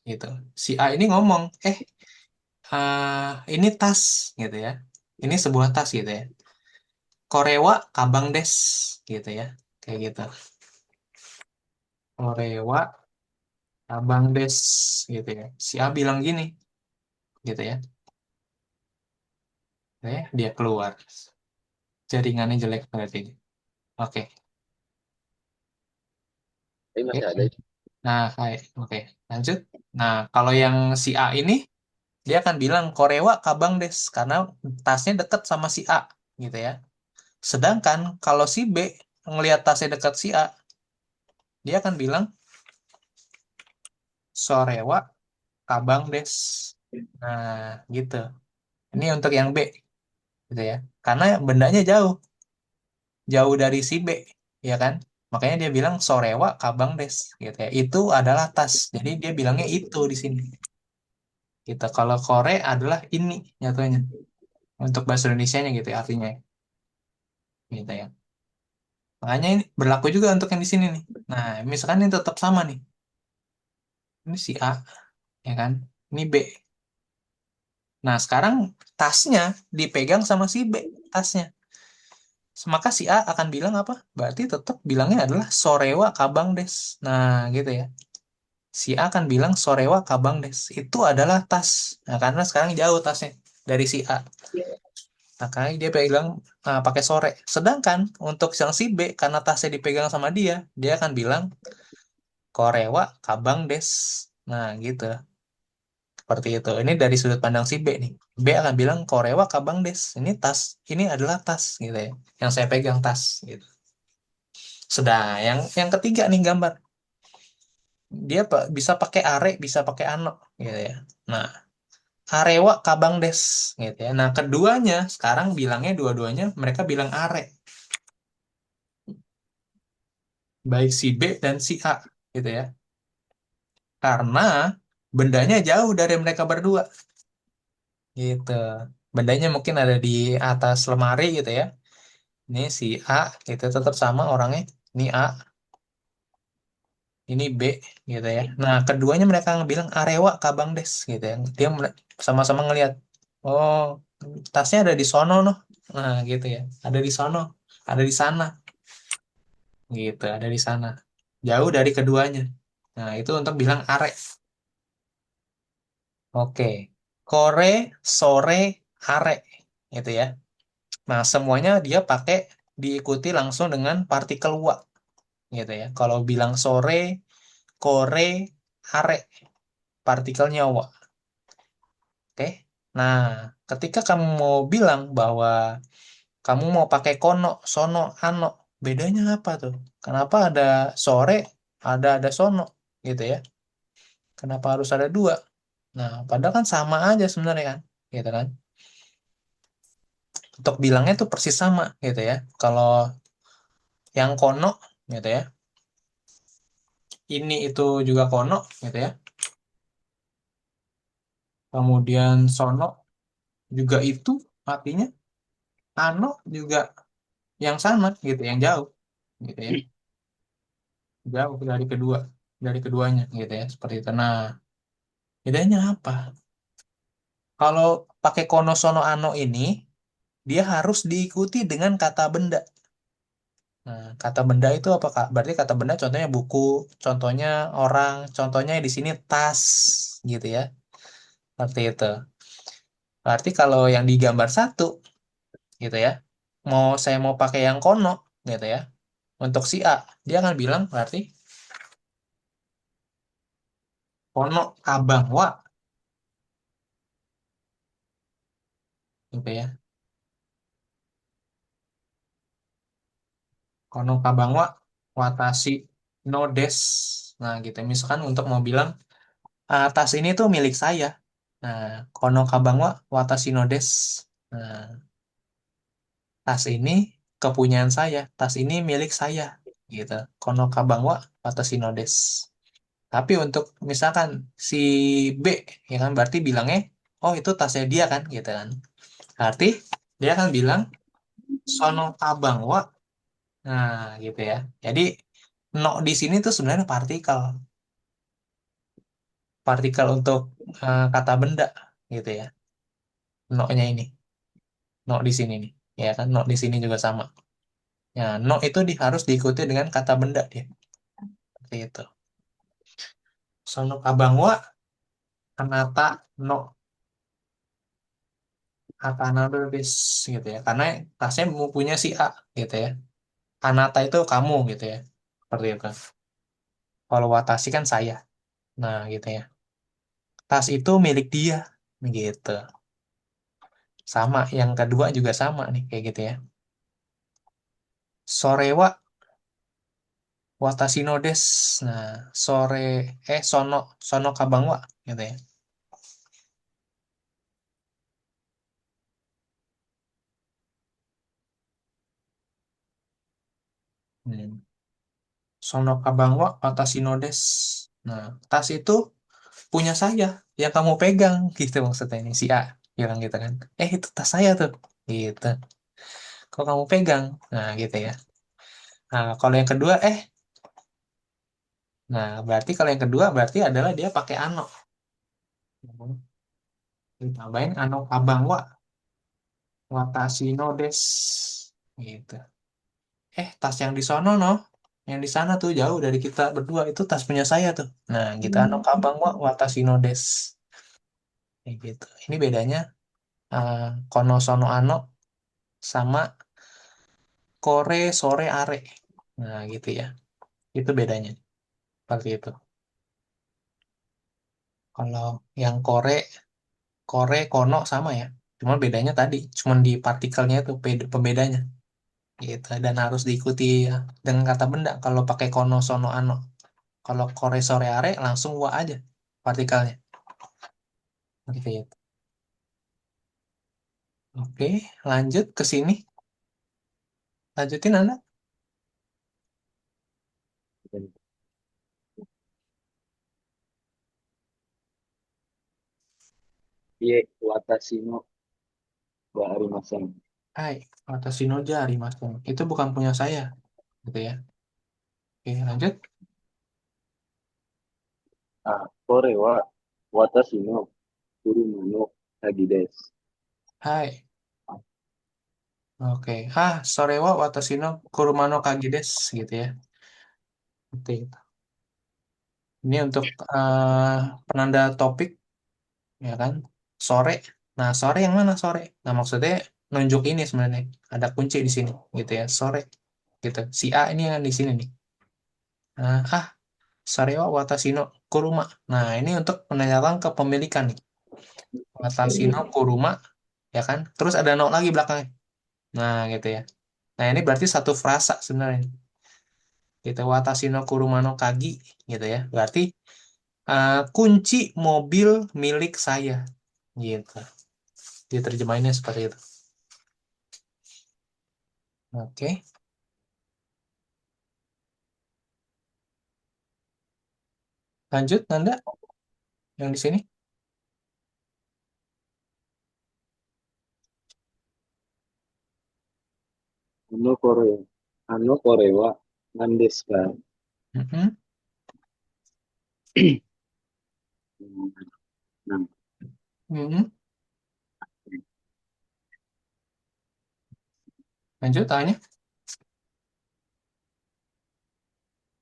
gitu. Si A ini ngomong, ini tas gitu ya. Ini sebuah tas gitu ya. Korewa kabang des gitu ya. Kayak gitu. Korewa kabang des gitu ya. Si A bilang gini gitu ya. Dia keluar. Jaringannya jelek berarti. Oke. Tapi Oke. masih ada itu. Nah, hai. Oke. Lanjut. Nah, kalau yang si A ini dia akan bilang Korewa kabang des karena tasnya dekat sama si A gitu ya. Sedangkan kalau si B ngelihat tasnya dekat si A, dia akan bilang Sorewa kabang des. Nah, gitu. Ini untuk yang B gitu ya. Karena bendanya jauh, jauh dari si B, ya kan? Makanya dia bilang Sorewa kabang des gitu ya. Itu adalah tas. Jadi dia bilangnya itu di sini. Gitu. Kalau kore adalah ini nyatanya. Untuk bahasa Indonesianya gitu ya artinya. Gitu ya. Makanya ini berlaku juga untuk yang di sini nih. Nah, misalkan ini tetap sama nih. Ini si A, ya kan? Ini B. Nah, sekarang tasnya dipegang sama si B, tasnya. Maka si A akan bilang apa? Berarti tetap bilangnya adalah Sorewa Kabang Des. Nah, gitu ya. Si A akan bilang Sorewa Kabang Des. Itu adalah tas. Nah, karena sekarang jauh tasnya dari si A. Makanya dia bilang pakai sore. Sedangkan untuk yang si B, karena tasnya dipegang sama dia akan bilang Korewa Kabang Des. Nah, gitu. Seperti itu. Ini dari sudut pandang si B nih. B akan bilang Korewa Kabang Des. Ini tas. Ini adalah tas gitu ya. Yang saya pegang tas gitu. Sudah, yang ketiga nih gambar. Dia bisa pakai are, bisa pakai ano gitu ya. Nah, Arewa Kabang Des gitu ya. Nah, keduanya sekarang bilangnya dua-duanya mereka bilang are. Baik si B dan si A gitu ya. Karena bendanya jauh dari mereka berdua gitu. Bendanya mungkin ada di atas lemari gitu ya. Ini si A itu tetap sama orangnya. Ini A, ini B gitu ya. Nah, keduanya mereka bilang Arewa Kabang Des gitu ya. Dia sama-sama ngelihat, oh, tasnya ada di sono noh. Nah, gitu ya. Ada di sono, ada di sana gitu, ada di sana. Jauh dari keduanya. Nah, itu untuk bilang are. Oke. Kore, sore, are gitu ya. Nah, semuanya dia pakai diikuti langsung dengan partikel wa gitu ya. Kalau bilang sore, kore, are, partikelnya wa. Oke. Nah, ketika kamu mau bilang bahwa kamu mau pakai kono, sono, ano, bedanya apa tuh? Kenapa ada sore, ada sono gitu ya? Kenapa harus ada dua? Nah, padahal kan sama aja sebenarnya kan, gitu kan? Untuk bilangnya tuh persis sama gitu ya. Kalau yang kono gitu ya, ini itu juga kono gitu ya. Kemudian sono juga itu artinya ano juga yang sana gitu, yang jauh gitu ya. Jauh dari keduanya gitu ya, seperti itu. Nah, bedanya apa? Kalau pakai kono sono ano ini dia harus diikuti dengan kata benda. Nah, kata benda itu apa, Kak? Berarti kata benda contohnya buku, contohnya orang, contohnya di sini tas, gitu ya. Seperti itu. Berarti kalau yang digambar satu, gitu ya, saya mau pakai yang kono, gitu ya. Untuk si A, dia akan bilang berarti kono kabang wa, gitu ya. Kono kabang wa, watashi no des. Nah, gitu. Misalkan untuk mau bilang, tas ini tuh milik saya. Nah, kono kabang wa, watashi no des. Nah, tas ini kepunyaan saya, tas ini milik saya, gitu. Kono kabang wa watashi no des. Tapi untuk misalkan si B, ya kan berarti bilangnya, oh itu tasnya dia kan, gitu kan. Berarti dia akan bilang sono kabang wa. Nah, gitu ya. Jadi no di sini tuh sebenarnya partikel, partikel untuk kata benda, gitu ya. No-nya ini, no di sini nih, ya kan. No di sini juga sama. Ya, no itu harus diikuti dengan kata benda dia. Seperti itu. Sono kabang wa kanata no Akanado bis, gitu ya. Karena tasnya punya si A, gitu ya. Kanata itu kamu, gitu ya. Seperti itu. Kalau watashi kan saya. Nah, gitu ya. Tas itu milik dia, gitu. Sama, yang kedua juga sama nih, kayak gitu ya. Sore wa watashi no des. Nah, sono, sono kabang wa, gitu ya. Hmm. Sono kabang wa watashi no des. Nah, tas itu punya saya, yang kamu pegang, gitu maksudnya ini si A bilang gitu kan. Itu tas saya tuh, gitu. Kok kamu pegang? Nah, gitu ya. Nah, kalau yang kedua, nah berarti kalau yang kedua berarti adalah dia pakai ano. Ditambahin ano kabang wa watashi no des, gitu. Tas yang di sono no, yang di sana tuh jauh dari kita berdua itu tas punya saya tuh. Nah, gitu ano kabang wa watashi no des, kayak gitu. Ini bedanya eh, kono sono ano sama kore sore are. Nah, gitu ya. Itu bedanya. Seperti itu. Kalau yang kore, kore, kono sama ya. Cuma bedanya tadi, cuma di partikelnya itu pembedanya. Gitu. Dan harus diikuti ya, dengan kata benda. Kalau pakai kono, sono, ano. Kalau kore, sore, are, langsung wa aja partikelnya. Seperti itu. Oke, lanjut ke sini. Lanjutin Anda. Iya, watashi no wa arimasen. Hai, watashi no ja arimasu. Itu bukan punya saya. Gitu ya. Oke, lanjut. Kore wa watashi no kuruma no kagi desu. Hai. Oke. Sore wa watashi no kuruma no kagi desu. Gitu ya. Seperti itu. Ini untuk penanda topik, ya kan? Sore. Nah, sore yang mana sore? Nah, maksudnya nunjuk ini sebenarnya. Ada kunci di sini, gitu ya. Sore, gitu. Si A ini yang di sini nih. Nah, sore wa watashi no kuruma. Nah, ini untuk menanyakan kepemilikan nih. Watashi no kuruma, ya kan? Terus ada no lagi belakangnya. Nah, gitu ya. Nah, ini berarti satu frasa sebenarnya. Gitu, watashi no kuruma no kagi, gitu ya. Berarti kunci mobil milik saya, gitu. Diterjemahinnya seperti itu. Oke, lanjut Nanda yang di sini. Ano kore, ano kore wa nan desu ka? Mhm. Nah, Mhm. Lanjut tanya.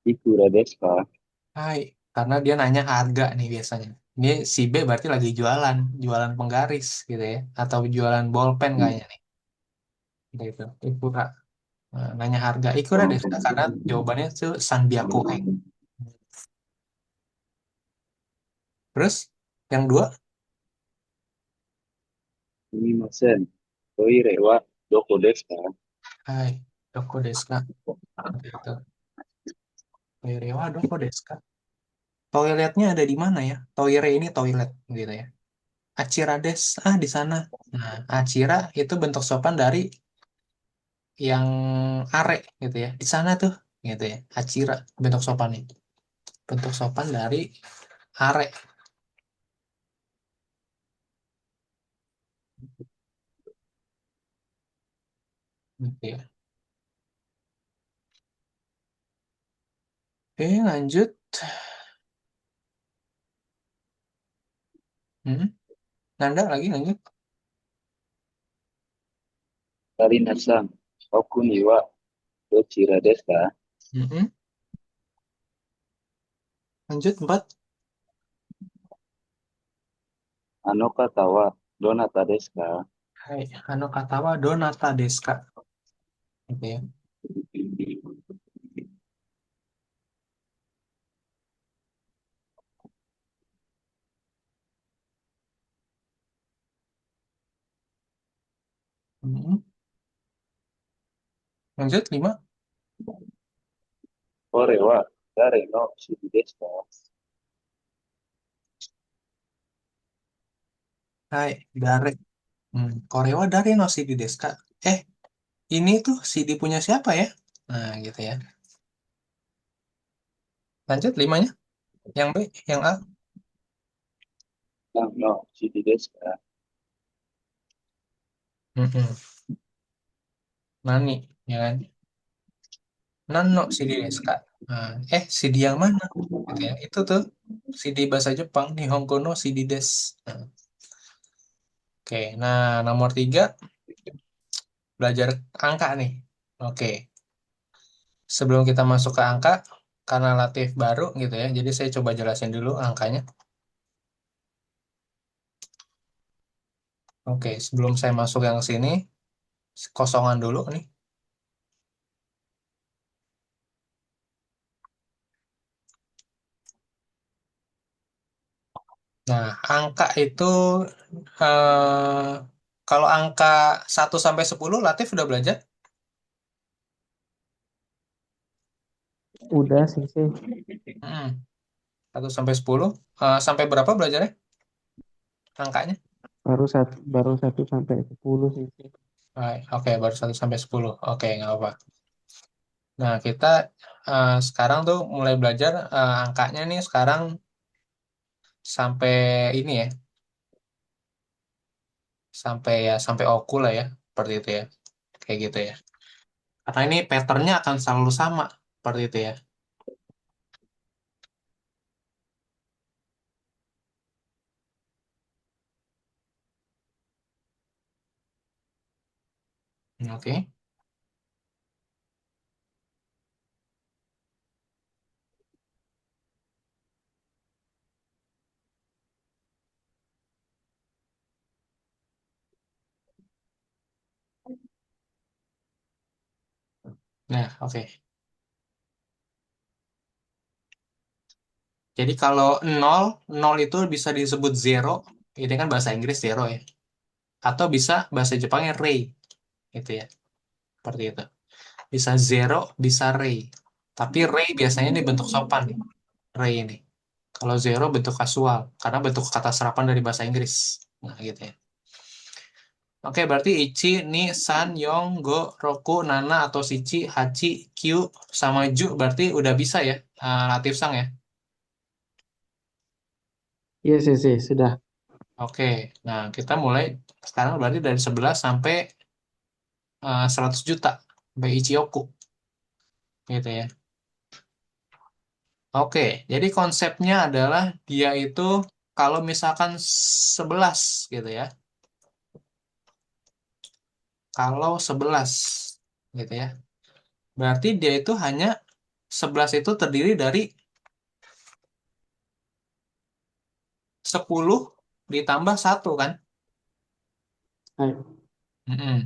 Ikura desu ka? Hai, karena dia nanya harga nih biasanya. Ini si B berarti lagi jualan, jualan penggaris gitu ya, atau jualan bolpen kayaknya nih. Gitu. Ikura. Nah, nanya harga. Ikura deh, karena jawabannya itu Sanbiako Eng. Terus yang dua, Sumimasen. Toire wa doko desu ka? hai, doko desu ka? Gitu. Toire wa doko desu ka? Toiletnya ada di mana ya? Toire ini toilet gitu ya. Achira des, di sana. Nah, Achira itu bentuk sopan dari yang are gitu ya. Di sana tuh gitu ya. Achira bentuk sopannya. Bentuk sopan dari are gitu ya. Oke, lanjut. Hmm. Nanda lagi lanjut. Karina-san. Oku ni wa dochira desu ka? Mm-mm. Lanjut 4. Ano kata wa donata desu ka? Hai, kata wa donata desu ka? Gitu ya. Mm-mm. Lanjut 5. Kore wa dare no shiri desu ka? Hai, Dare. Korewa Dare no CD desu ka? Eh, ini tuh CD punya siapa ya? Nah, gitu ya. Lanjut 5-nya. Yang B, yang A. Nan no shiri desu ka? Mm-mm. Nani, ya kan? Nano CD desu ka? Nah, CD yang mana? Gitu ya. Itu tuh CD bahasa Jepang, Nihongo no CD desu. Nah, oke, nah nomor 3 belajar angka nih. Oke, sebelum kita masuk ke angka, karena relatif baru gitu ya, jadi saya coba jelasin dulu angkanya. Oke, sebelum saya masuk yang sini, kosongan dulu nih. Nah, angka itu eh, kalau angka 1 sampai 10 Latif udah belajar? Udah sih, sih. Hmm, 1 sampai 10. Sampai berapa belajarnya angkanya? Baru 1 sampai 10 sih, sih. Oke, baru 1 sampai 10. Oke, nggak apa. Nah, kita sekarang tuh mulai belajar angkanya nih sekarang sampai ini ya, sampai oku lah ya, seperti itu ya, kayak gitu ya. Karena ini patternnya akan selalu sama, seperti itu ya. Oke. Nah, oke. Jadi kalau nol itu bisa disebut zero, ini kan bahasa Inggris zero ya. Atau bisa bahasa Jepangnya rei, gitu ya. Seperti itu. Bisa zero, bisa rei. Tapi rei biasanya ini bentuk sopan nih, rei ini. Kalau zero bentuk kasual, karena bentuk kata serapan dari bahasa Inggris. Nah, gitu ya. Oke, berarti Ichi, Ni, San, Yong, Go, Roku, Nana, atau Shichi, Hachi, Kyu, sama Ju berarti udah bisa ya, Latif Sang ya. Iya sih, sih. Sudah. Oke, nah kita mulai sekarang berarti dari 11 sampai 100 juta, sampai Ichioku, gitu ya. Oke, jadi konsepnya adalah dia itu kalau misalkan 11 gitu ya. Kalau 11. gitu ya. Berarti dia itu hanya 11 itu terdiri dari 10 ditambah satu kan? Hai. Mm-mm.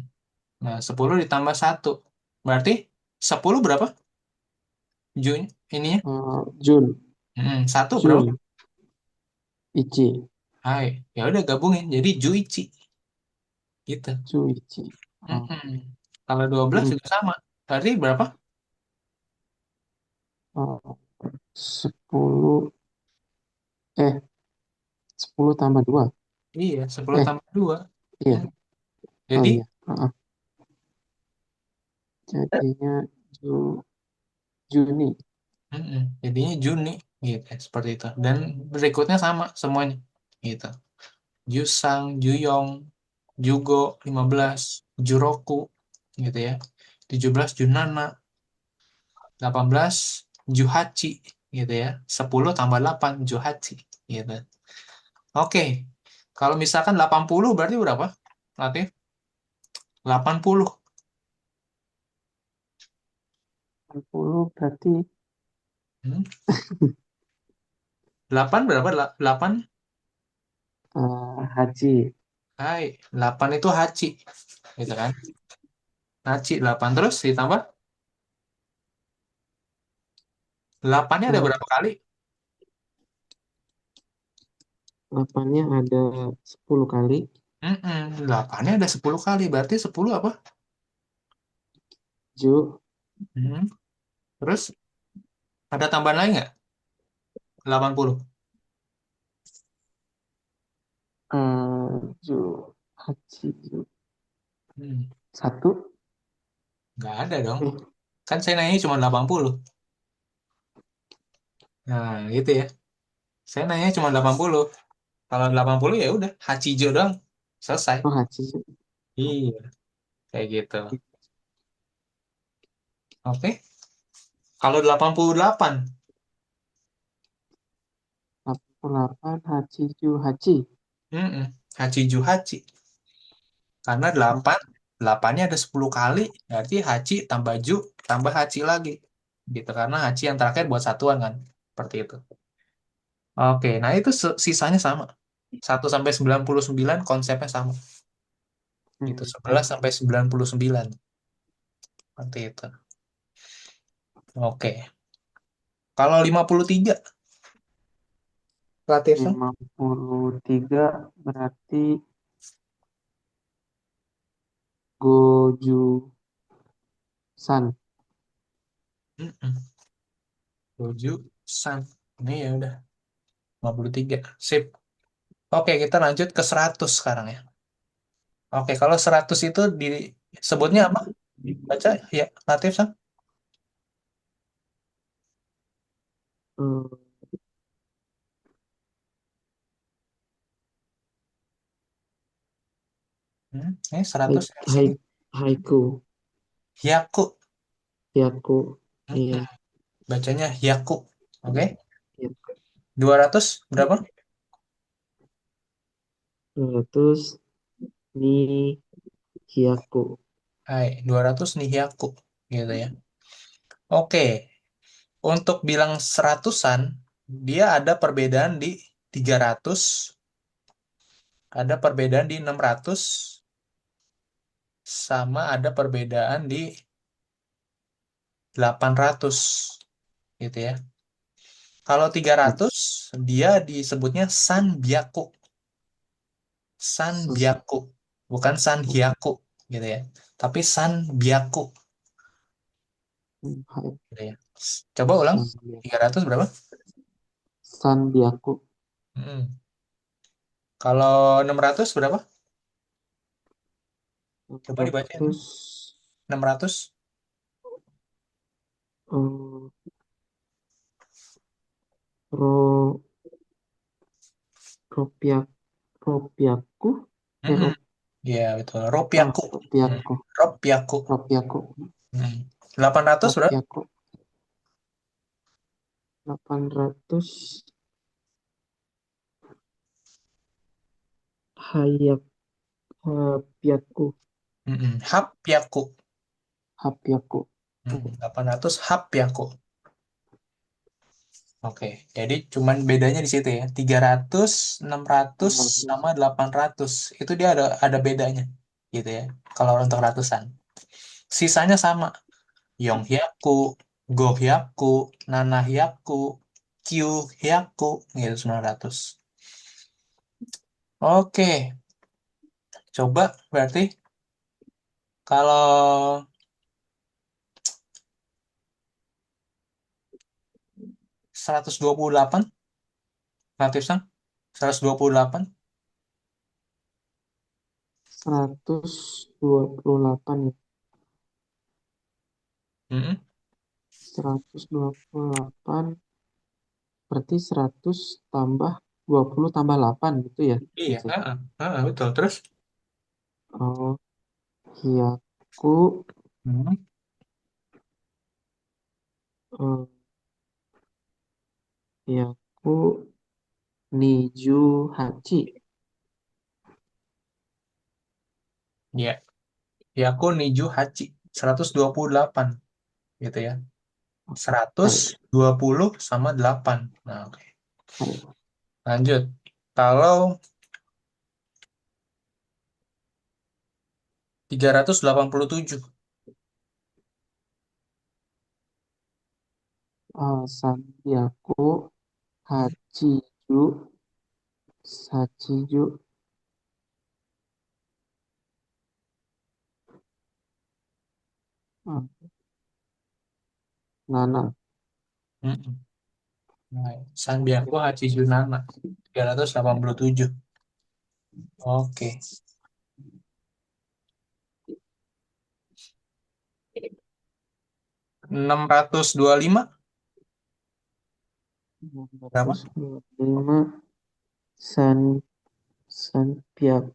Nah, 10 ditambah satu. Berarti 10 berapa? Jun ininya? Jun. Satu berapa? Jun. Ichi. Hai, ya udah gabungin jadi Juichi gitu. Juichi. Oh. Mm-mm. Kalau 12 Mm. juga sama. Berarti berapa? Oh, 10. 10 tambah 2. Iya, 10 Eh, tambah 2. iya. Oh Jadi, iya. Jadinya Ju, Juni. jadinya Juni gitu ya, seperti itu. Dan berikutnya sama semuanya gitu. Jusang, Juyong, Jugo 15, Juroku gitu ya. 17 Junana, 18 Juhachi gitu ya. 10 tambah 8 Juhachi gitu. Oke. Kalau misalkan 80 berarti berapa? Latif? 80. 60 berarti Hmm? 8 berapa? 8? Haji. Hai, 8 itu Hachi gitu kan. Hachi 8 terus ditambah 8-nya ada Eh, berapa kali? 8-nya ada 10 kali. 8-nya ada 10 kali. Berarti 10 apa? Ju, Hmm. Terus ada tambahan lain nggak? 80. Ju, Haji, Ju. Hmm. 1. Nggak ada dong. Eh, Kan saya nanya cuma 80. Nah, gitu ya. Saya nanya cuma 80. Kalau 80 ya udah, Hachijo doang. Selesai. oh Haji, Ju. Iya, kayak gitu. Oke. Kalau 88, 88, Haji, Ju, Haji. Hachiju Hachi. Karena Oh, 8, 8-nya ada 10 kali, berarti Hachi tambah Ju, tambah Hachi lagi. Gitu, karena Hachi yang terakhir buat satuan kan. Seperti itu. Oke, nah itu sisanya sama. 1 sampai 99 konsepnya sama. Gitu, 11 baik. sampai 99. Seperti itu. Oke. Kalau 53, relatif, 53 berarti Goju San. 7, San. Ini ya udah, 53. Sip. Oke, kita lanjut ke 100 sekarang ya. Oke, kalau 100 itu disebutnya apa? Baca ya, Latif, San. Eh, 100 di hai, sini. haiku. Hyaku. Hyaku. Iya. Mm-mm. Bacanya Hyaku. Oke. Iya. 200 berapa? 200 ni Hyaku. Hai, 200 nih Hyaku. Gitu ya. Oke. Untuk bilang seratusan, dia ada perbedaan di 300, ada perbedaan di 600, sama ada perbedaan di 800. Gitu ya. Kalau 300, dia disebutnya Sanbyaku. Sus- Sanbyaku. Bukan Sanhyaku. Gitu ya. Tapi Sanbyaku. hai, Gitu ya. Coba ulang. Sanbyaku. 300 berapa? Sanbyaku. Hmm. Kalau 600 berapa? Coba dibacain. 600 600. eh, ro Ropiak Ropiaku Mm-mm. Rop Iya, betul. Ropyaku. Hmm. Ropiaku Ropyaku. Ropiaku Hmm. 800 berapa? Ropiaku 800 Hayak Hapiaku Mm-mm. Hapyaku. Hapyaku. 800 Hapyaku. Oke, jadi cuman bedanya di situ ya. 300, 600 600. sama 800. Itu dia ada bedanya gitu ya. Kalau untuk ratusan. Sisanya sama. Yonghyaku, Gohyaku, Nanahyaku, Kyuhyaku gitu 900. Oke, coba berarti kalau 128 ratusan 128. 128 ya. Mm-mm. 128 berarti 100 tambah 20 tambah 8 gitu ya. Iya, Oke. betul. Terus? Oh, Hyaku, Hmm. eh, Hyaku Niju Hachi. Ya, Yaku Niju Hachi 128 gitu ya. seratus Hai, dua puluh sama 8. Nah, oke. hai. Lanjut. Kalau 387. Sanbyaku Hachiju Hachiju eh, Nana. Mm-mm. Nah, Sanbiaku Hachijunama 387. Oke. 625 berapa? 625 San Sanpyak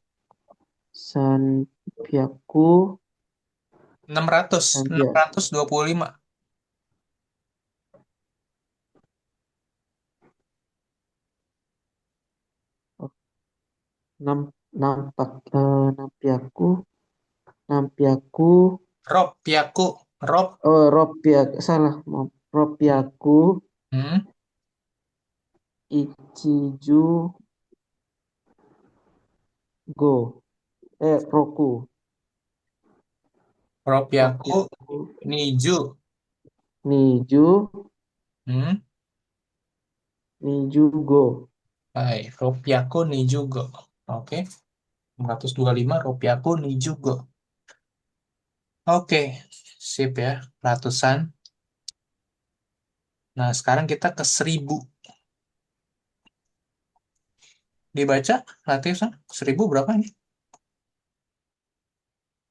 Sanpyaku 600, Sanpyak 625. 6 Nampyaku Rob, Yaku, Rob. Ropyak salah maaf. Hmm. Ropyaku Hmm. Ichiju Go Roku Rob Yaku Ropyaku Niju. Niju Hmm. Niju Go. Hai, Rupiahku nih juga. Oke, 625 rupiahku nih juga. Oke, sip ya, ratusan. Nah, sekarang kita ke 1000. Dibaca, Latif, 1000 berapa ini?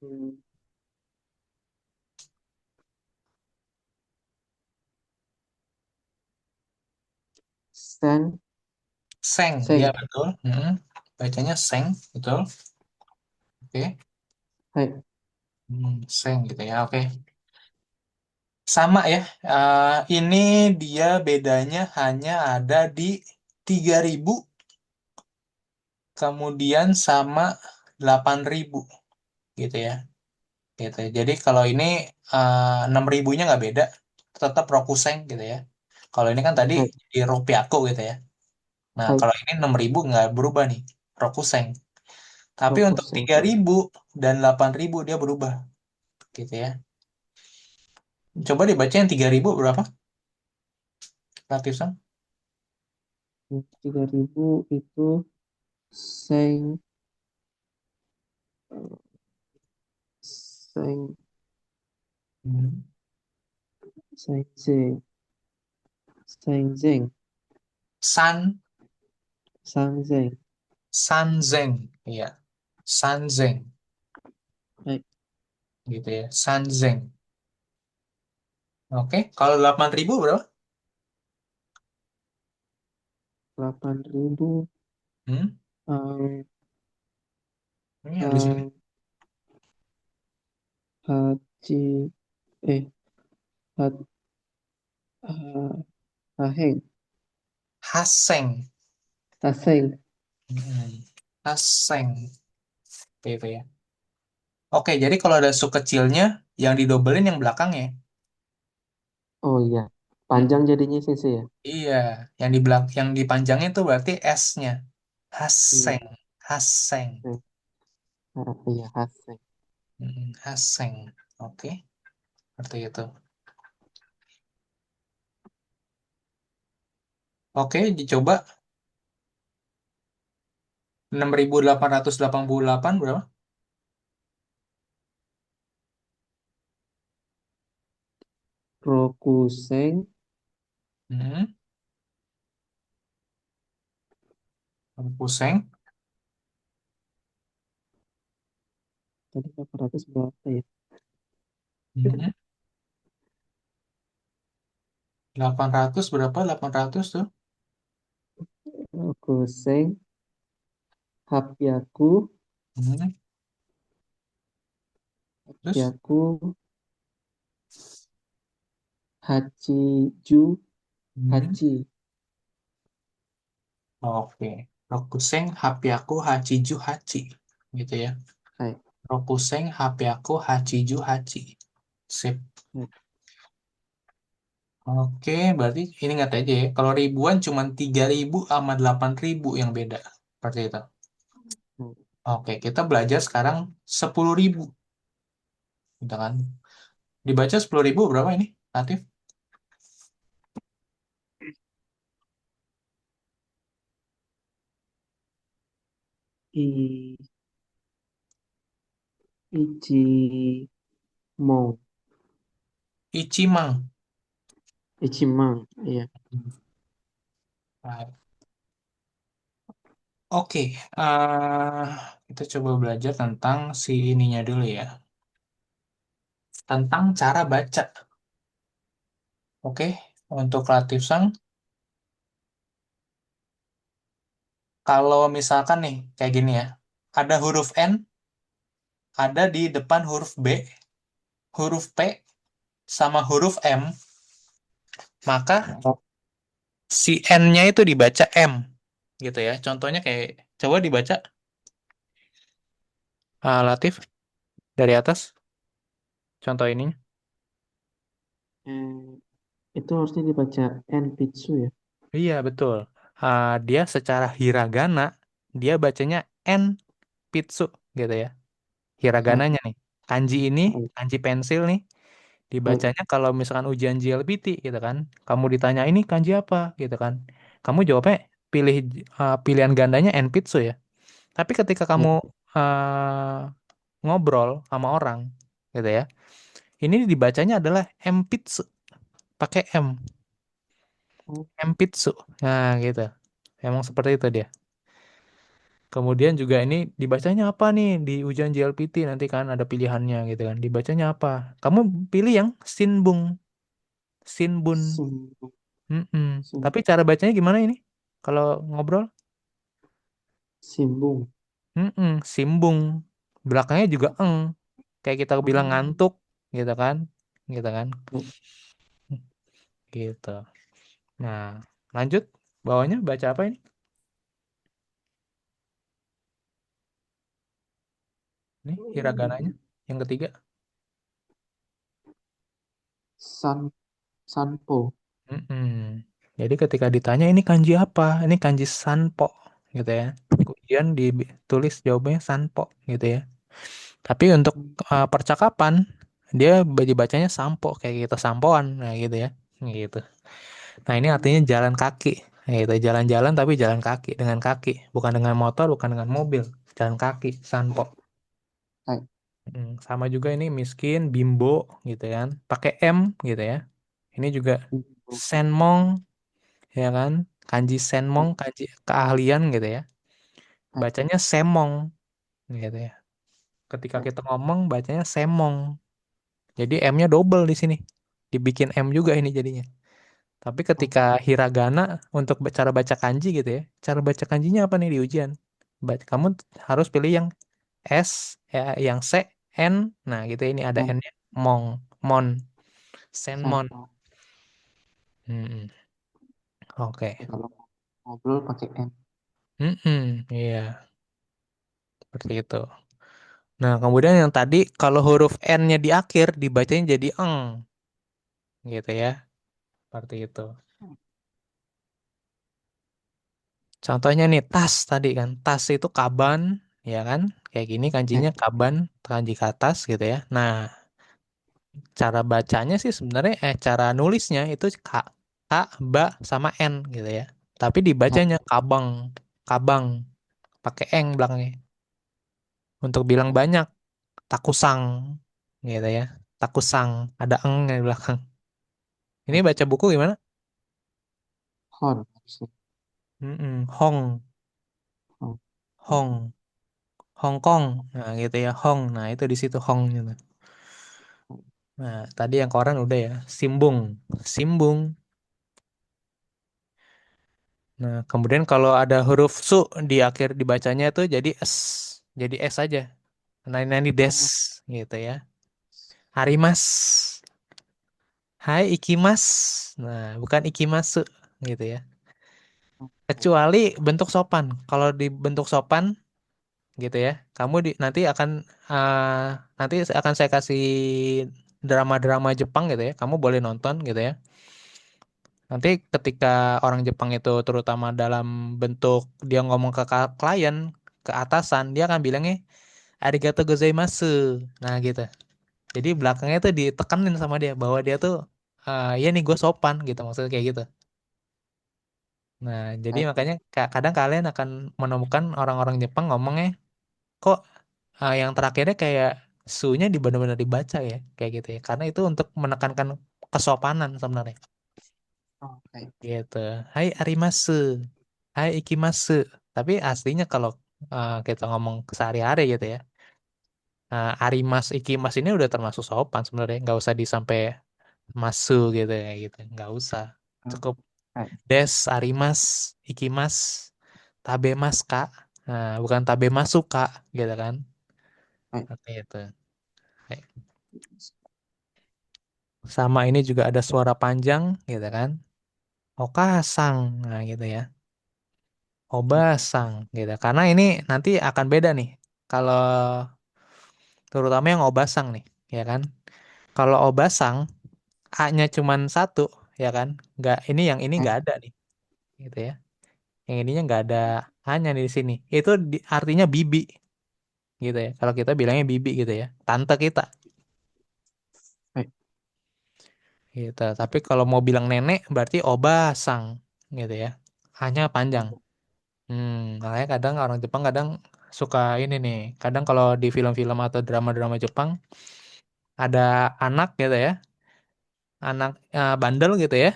Hmm, Seng Seng, ya Seng. betul. Bacanya seng, betul. Oke. Seng gitu ya, oke. Sama ya, ini dia bedanya hanya ada di 3000, kemudian sama 8000 gitu ya. Gitu. Jadi kalau ini 6.000-nya nggak beda, tetap Rokuseng gitu ya. Kalau ini kan tadi Hai di Rupiahku gitu ya. Nah, Hai kalau ini 6.000 nggak berubah nih, Rokuseng. Tapi untuk Rokuseng. 3.000 dan 8.000 dia berubah gitu ya. Coba dibaca yang 3.000 berapa? Ratusan? 3000 itu Seng Seng Hmm. Seng Zeng Seng Zeng San, Sang Zeng. Sanzeng, iya. Sanzeng Hai gitu ya. Sanzeng. Oke, kalau 8.000 berapa? 8000 Hmm? um, Ini yang di sini. um, Haji eh Hat Ha- Haheng Haseng. Haseng Hmm. Haseng. Itu ya. Oke, jadi kalau ada su kecilnya, yang didobelin yang belakangnya. Oh iya. Hmm, Panjang jadinya CC ya? iya, yang dipanjangnya itu berarti S-nya. Iya. Haseng, haseng. Iya, Haseng. Haseng. Oke, seperti itu. Oke, dicoba 6.888 berapa? Rokuseng Hmm, pusing. tadi 800 berapa ya? Hmm, 800 berapa? 800 tuh. Rokuseng Hapyaku Hmm, terus? Hapyaku Hachiju Hmm, Hachi. oke. Rokuseng, HP aku, Hachiju, Hachi. Gitu ya. Hai. Rokuseng, HP aku, Hachiju, Hachi. Sip. Hai. Oke, berarti ini nggak aja ya. Kalau ribuan cuma 3.000 sama 8.000 yang beda. Seperti itu. Hai. Oke, kita belajar sekarang 10.000. Gitu kan. Dibaca 10.000 berapa ini? Natif? I Ichimong. Ichimang. Ichimang. Iya. Right. Oke, eh, kita coba belajar tentang si ininya dulu ya. Tentang cara baca. Oke, untuk Latif Sang, kalau misalkan nih, kayak gini ya. Ada huruf N, ada di depan huruf B, huruf P, sama huruf M, maka si N-nya itu dibaca M. Gitu ya. Contohnya kayak, coba dibaca Latif dari atas. Contoh ini. Eh, itu harusnya dibaca Enpitsu ya. Iya, betul. Dia secara hiragana, dia bacanya N Pitsu gitu ya. Hai. Hiragananya nih. Kanji ini, Hai. kanji pensil nih, Hai. dibacanya kalau misalkan ujian JLPT gitu kan. Kamu ditanya ini kanji apa gitu kan. Kamu jawabnya pilih pilihan gandanya Enpitsu ya. Tapi ketika kamu Hai. ngobrol sama orang gitu ya. Ini dibacanya adalah Empitsu, pakai M, Oh, Empitsu. Nah, gitu. Emang seperti itu dia. Kemudian juga ini dibacanya apa nih di ujian JLPT nanti kan ada pilihannya gitu kan. Dibacanya apa? Kamu pilih yang Sinbung, Sinbun. Simbung. Mm-mm. Tapi Simbung. cara bacanya gimana ini? Kalau ngobrol? Simbung. Mm-mm. Simbung. Belakangnya juga eng. Kayak kita bilang Oh. ngantuk gitu kan. Gitu kan. Hai. Gitu. Nah, lanjut. Bawahnya baca apa ini? Ini hiragananya. Yang ketiga. Sanpo. Mm-mm. Jadi ketika ditanya ini kanji apa? Ini kanji sanpo gitu ya. Kemudian ditulis jawabannya sanpo gitu ya. Tapi untuk percakapan dia dibacanya sampo kayak gitu sampoan nah gitu ya. Gitu. Nah, ini artinya jalan kaki. Gitu, jalan-jalan tapi jalan kaki dengan kaki, bukan dengan motor, bukan dengan mobil. Jalan kaki, sanpo. Hai. Sama juga ini miskin, bimbo gitu kan. Pakai M gitu ya. Ini juga Simbung. senmong ya kan, kanji senmong, Hai. kanji keahlian gitu ya, Hai. bacanya semong gitu ya. Ketika Hai. kita ngomong bacanya semong, jadi M-nya double di sini, dibikin M juga ini jadinya. Tapi ketika Oh. hiragana untuk cara baca kanji gitu ya, cara baca kanjinya apa nih di ujian, kamu harus pilih yang S ya, yang C, N, nah gitu, ini ada Hai. N-nya, mong, mon, senmon. Sanpo. Mm-mm. Oke. Kalau ngobrol pakai M. Mm-mm. Iya, seperti itu. Nah, kemudian yang tadi kalau huruf N-nya di akhir dibacanya jadi eng gitu ya. Seperti itu. Contohnya nih tas tadi kan. Tas itu kaban ya kan? Kayak gini Eh, kanjinya kaban, kanji ke atas gitu ya. Nah, cara bacanya sih sebenarnya cara nulisnya itu K, ba sama N gitu ya. Tapi eh, dibacanya kabang, kabang pakai eng belakangnya. Untuk bilang banyak, takusang gitu ya. Takusang ada eng di belakang. Ini eh, baca buku gimana? hon harusnya. Hong, Hon. Hong, Hong Kong. Nah, gitu ya, Hong. Nah, itu di situ Hong gitu. Nah, tadi yang koran udah ya, Simbung, Simbung. Nah, kemudian kalau ada huruf su di akhir dibacanya tuh jadi s aja. Nah, ini des Oh, gitu ya. Harimas, hai ikimas. Nah, bukan ikimasu gitu ya. eh, Kecuali bentuk sopan. Kalau di bentuk sopan gitu ya, kamu nanti akan saya kasih drama-drama Jepang gitu ya. Kamu boleh nonton gitu ya. Nanti ketika orang Jepang itu terutama dalam bentuk dia ngomong ke klien, ke atasan, dia akan bilangnya arigato gozaimasu. Nah gitu. Jadi belakangnya tuh ditekenin sama dia bahwa dia tuh ya nih gue sopan gitu maksudnya kayak gitu. Nah, jadi eh, makanya kadang kalian akan menemukan orang-orang Jepang ngomongnya kok yang terakhirnya kayak su-nya di benar-benar dibaca ya kayak gitu ya. Karena itu untuk menekankan kesopanan sebenarnya. oke. Gitu. Hai arimasu. Hai ikimasu. Tapi aslinya kalau kita ngomong sehari-hari gitu ya. Arimas, ikimas ini udah termasuk sopan sebenarnya. Nggak usah disampai masu gitu ya gitu. Nggak usah. Oh, Cukup eh, des, arimas, ikimas, tabemas kak. Nah, bukan tabemasu kak gitu kan. eh. Seperti itu. Sama ini juga ada suara panjang gitu kan. Okasang. Nah gitu ya. Obasang gitu. Karena ini nanti akan beda nih. Kalau terutama yang obasang nih, ya kan? Kalau obasang A-nya cuman satu, ya kan? Nggak, ini Eh, nggak ada nih, gitu ya. Yang ininya nggak ada A-nya di sini. Itu artinya bibi, gitu ya. Kalau kita bilangnya bibi gitu ya. Tante kita, eh, gitu. Tapi kalau mau bilang nenek berarti obasang, gitu ya. A-nya panjang. Makanya kadang orang Jepang kadang suka ini nih. Kadang kalau di film-film atau drama-drama Jepang ada anak gitu ya, anak bandel gitu ya,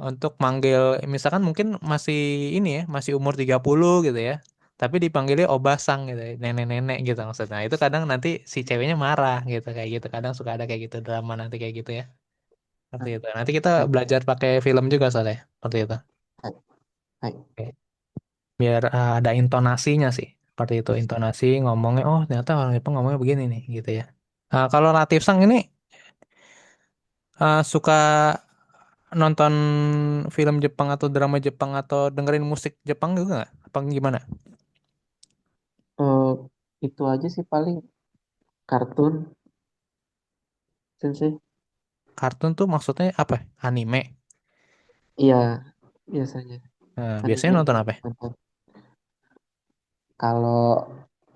untuk manggil misalkan mungkin masih ini ya, masih umur 30 gitu ya. Tapi dipanggilnya obasang gitu ya, nenek-nenek gitu maksudnya. Nah, itu kadang nanti si ceweknya marah gitu kayak gitu. Kadang suka ada kayak gitu drama nanti kayak gitu ya. Seperti itu. Nanti kita eh, belajar pakai film juga soalnya. Seperti itu. eh, eh. Oke. Biar ada intonasinya sih. Seperti itu intonasi ngomongnya oh ternyata orang Jepang ngomongnya begini nih gitu ya. Kalau Latif Sang ini suka nonton film Jepang atau drama Jepang atau dengerin musik Jepang juga nggak? Apa gimana? Eh, itu aja sih paling kartun sensei. Kartun tuh maksudnya apa? Anime. Iya, biasanya Nah, biasanya anime nonton apa? nonton. Kalau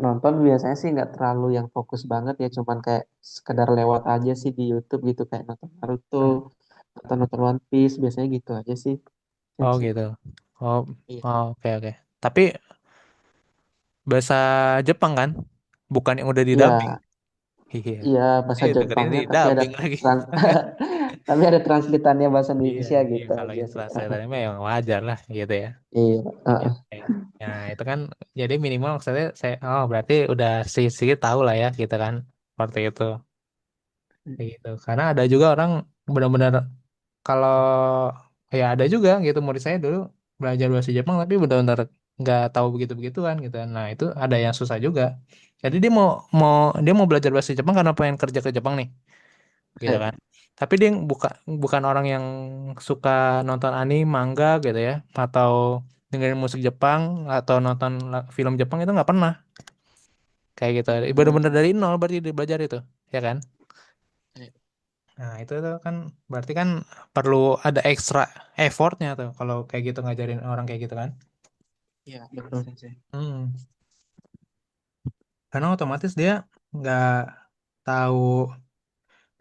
nonton biasanya sih nggak terlalu yang fokus banget ya, cuman kayak sekedar lewat aja sih di YouTube gitu kayak nonton Naruto Hmm. atau nonton One Piece biasanya gitu aja sih. Oh Sensei. gitu. Oh, Iya, oh, oke oke. Tapi bahasa Jepang kan? Bukan yang udah didubbing. iya, Iya. iya bahasa Dengerin Jepangnya di dubbing lagi. tapi ada translatannya bahasa Iya, Indonesia iya. gitu Kalau aja itu sih. translatornya mah yang wajar lah gitu ya. Iya, Ya, ya. Nah, itu kan jadi minimal maksudnya saya oh berarti udah sedikit tahu lah ya gitu kan. Seperti itu. Kayak gitu. Karena ada juga orang benar-benar kalau ya ada juga gitu murid saya dulu belajar bahasa Jepang tapi benar-benar nggak tahu begitu-begituan gitu. Nah, itu ada yang susah juga. Jadi dia mau mau dia mau belajar bahasa Jepang karena pengen kerja ke Jepang nih, gitu eh, kan. Tapi dia bukan orang yang suka nonton anime, manga gitu ya, atau dengerin musik Jepang atau nonton film Jepang itu nggak pernah. kayak gitu. Hmm. Bener-bener dari nol berarti dia belajar itu, ya kan? Iya, Nah, itu tuh kan berarti kan perlu ada extra effortnya tuh kalau kayak gitu ngajarin orang kayak gitu kan. iya, betul sensei. Hmm. Karena otomatis dia nggak tahu,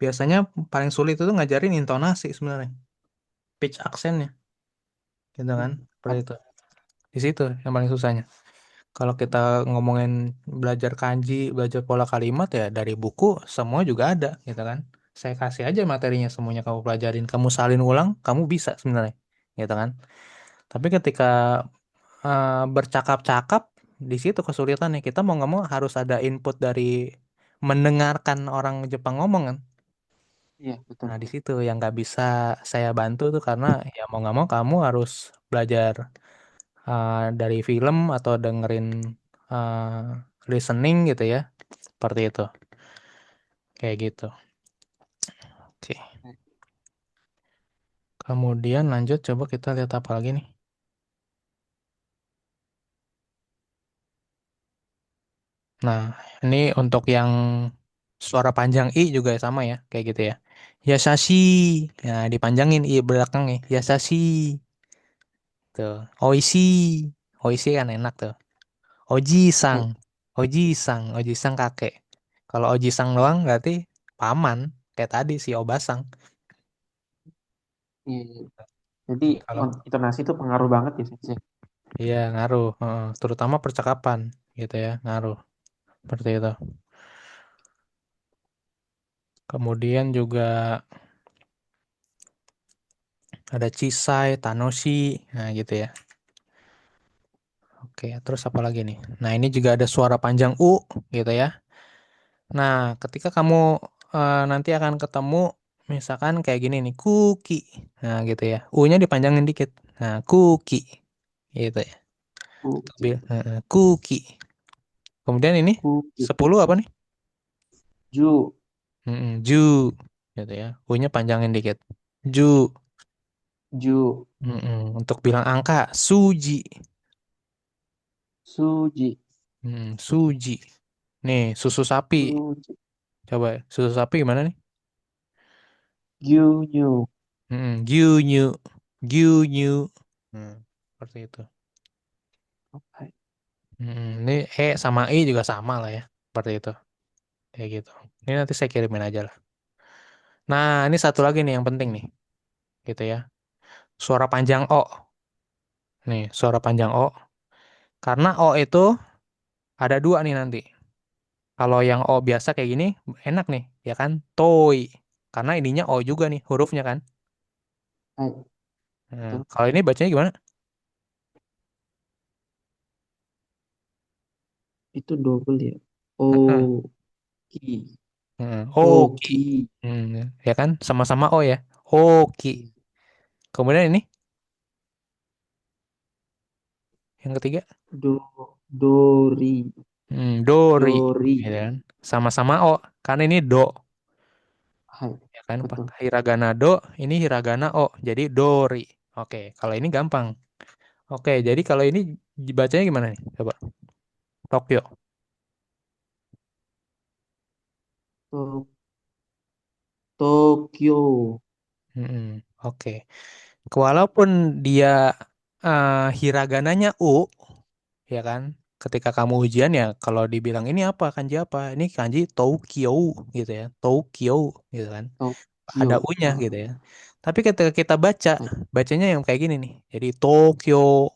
biasanya paling sulit itu ngajarin intonasi sebenarnya, pitch aksennya, gitu kan. Seperti itu. Di situ yang paling susahnya. Kalau kita ngomongin belajar kanji, belajar pola kalimat ya dari buku semua juga ada, gitu kan. Saya kasih aja materinya semuanya kamu pelajarin, kamu salin ulang, kamu bisa sebenarnya, gitu kan. Tapi ketika bercakap-cakap, di situ kesulitannya. Kita mau nggak mau harus ada input dari mendengarkan orang Jepang ngomong kan. Iya, betul. Nah, di situ yang nggak bisa saya bantu tuh karena ya mau nggak mau kamu harus belajar dari film atau dengerin listening gitu ya, seperti itu, kayak gitu. Oke, kemudian lanjut coba kita lihat apa lagi nih. Nah, ini untuk yang suara panjang i juga sama ya, kayak gitu ya. Yasashi, nah dipanjangin i belakangnya. Yasashi, tuh. Oishi, oishi kan enak tuh. Oji-sang, Hai. oji-sang, oji-sang kakek. Kalau oji-sang doang berarti paman, kayak tadi si Obasang. Iya, iya. Jadi Kalau intonasi itu pengaruh banget ya sensei. iya ngaruh, terutama percakapan gitu ya, ngaruh seperti itu. Kemudian juga ada Chisai, Tanoshi, nah gitu ya. Oke, terus apa lagi nih? Nah, ini juga ada suara panjang U gitu ya. Nah, ketika kamu nanti akan ketemu misalkan kayak gini nih, kuki. Nah, gitu ya. U-nya dipanjangin dikit. Nah, kuki. Gitu ya. Kuki, Kuki. Kemudian ini kuki, 10 apa nih? ju, Ju. Gitu ya. U-nya panjangin dikit. Ju. ju, Untuk bilang angka, suji. suji, Suji. Nih, susu sapi. suji, Coba, susu sapi gimana nih? gyunyu. Gyunyu, gyunyu. Seperti itu. Hai. Ini E sama I juga sama lah ya. Seperti itu. Kayak gitu. Ini nanti saya kirimin aja lah. Nah, ini satu lagi nih yang penting nih. Gitu ya. Suara panjang O. Nih, suara panjang O. Karena O itu ada dua nih nanti. Kalau yang O biasa kayak gini, enak nih. Ya kan? Toy. Karena ininya O juga nih, hurufnya kan. Hai, Nah, betul. kalau ini bacanya gimana? Itu double ya. Heeh. Oki, Oki. toki. Ya kan? Sama-sama O ya. Oki. Iya. Kemudian ini yang ketiga. Do, dori, Dori. dori. Ya kan? Sama-sama O. Karena ini do. Hai, Ya kan? betul. Hiragana do. Ini hiragana O. Jadi dori. Oke. Kalau ini gampang. Oke. Jadi kalau ini dibacanya gimana nih? Coba. Tokyo. To, Tokyo, Mm-mm. Oke. Walaupun dia hiragananya U, ya kan? Ketika kamu ujian ya, kalau dibilang ini apa kanji apa? Ini kanji Tokyo gitu ya. Tokyo gitu kan. Ada Tokyo. U-nya gitu ya. Tapi ketika kita baca, Hai, bacanya yang kayak gini nih. Jadi Tokyo,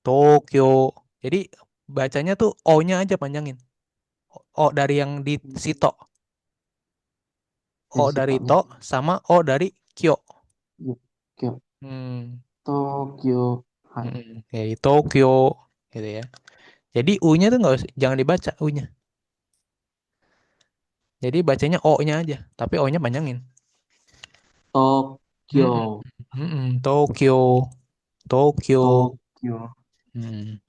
Tokyo. Jadi bacanya tuh O-nya aja panjangin. O dari yang di Sito, O dari dari sitonya. To sama O dari Kyo. Tokyo, Hmm, Tokyo. Hai, Jadi Tokyo gitu ya. Jadi U-nya tuh nggak usah, jangan dibaca U-nya. Jadi bacanya O-nya aja, tapi O-nya panjangin. Mm-mm, Tokyo, Tokyo, Tokyo. Tokyo. Hmm,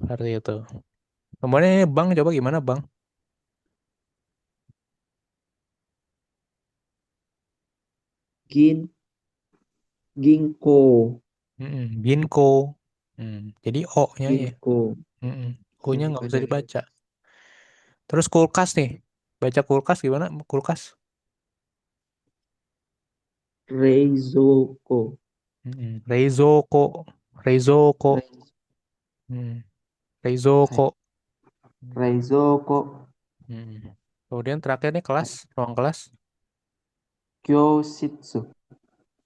Seperti itu. Kemudian ini Bang, coba gimana Bang? Gin, Ginko, Ginko. Jadi O-nya ya. Ginko. Mm-mm. Yang U-nya nggak usah dipanjangin. dibaca. Terus kulkas nih. Baca kulkas gimana? Kulkas. Reizoko. Reizoko. Reizoko. Reiz- Hmm. Hai. Reizoko. Reizoko. Hmm. Kemudian terakhir nih kelas, ruang kelas. Kyoshitsu.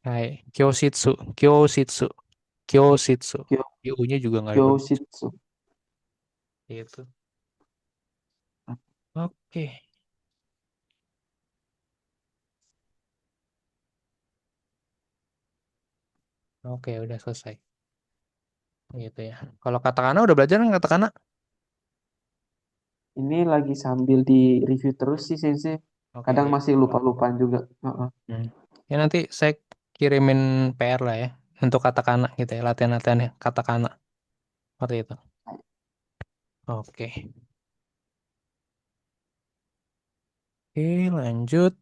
Hai, Kyoshitsu, Kyoshitsu, Kyoshitsu. Kyo, U-nya juga nggak boleh. Kyoshitsu. Itu. Oke, oke, udah selesai. Gitu ya. Kalau katakana udah belajar kan katakana? Ini lagi sambil di review terus sih Sensei. Oke, Kadang ya. masih lupa-lupaan juga. Heeh. Hmm. Ya nanti saya kirimin PR lah ya untuk katakana gitu ya, latihan-latihan ya katakana seperti itu. Oke, oke lanjut.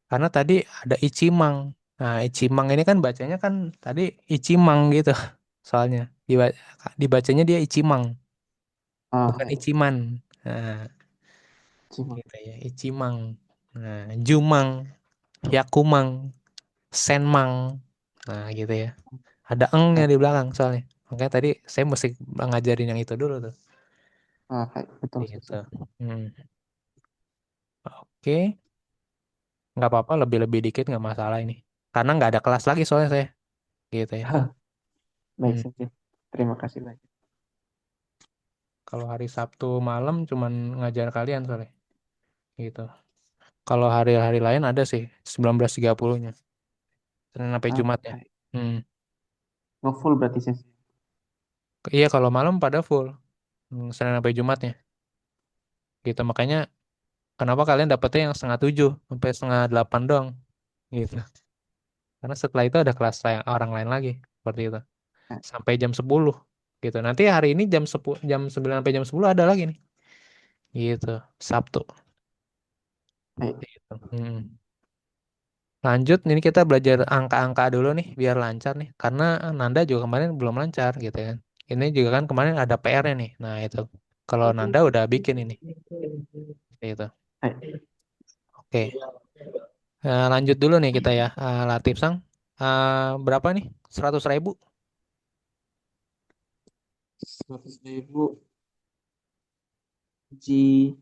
Karena tadi ada Ichimang. Nah, Ichimang ini kan bacanya kan tadi Ichimang gitu. Soalnya dibacanya dia Ichimang, bukan Hai. Ichiman. Nah, Cima. gitu ya, Ichimang. Nah, Jumang, Yakumang, Senmang. Nah, gitu ya. Ada engnya Hai. di belakang soalnya. Makanya tadi saya mesti ngajarin yang itu dulu tuh. Hai. Betul Gitu. Sensei. Hmm. Oke, nggak apa-apa lebih-lebih dikit nggak masalah ini. Karena nggak ada kelas lagi soalnya saya. Gitu ya. Baik Hmm. Sensei. Terima kasih banyak. Kalau hari Sabtu malam cuman ngajar kalian soalnya. Gitu. Kalau hari-hari lain ada sih 19.30-nya. Senin sampai Jumat ya. Hai. Hmm. Ngefull berarti Sensei. Iya kalau malam pada full. Senin sampai Jumatnya. Gitu. Makanya kenapa kalian dapetnya yang setengah 7 sampai setengah 8 dong. Gitu. Karena setelah itu ada kelas orang lain lagi. Seperti itu. Hai. Sampai jam 10. Gitu. Nanti hari ini jam 9 sampai jam 10 ada lagi nih. Gitu. Sabtu. Hai. Gitu. Lanjut, ini kita belajar angka-angka dulu nih, biar lancar nih. Karena Nanda juga kemarin belum lancar gitu kan. Ini juga kan kemarin ada PR-nya nih. Nah itu, kalau Nanda udah bikin ini, gitu. Hai. Oke, lanjut dulu nih kita ya, Latif Sang. Berapa nih? 100.000? 100.000 Ji.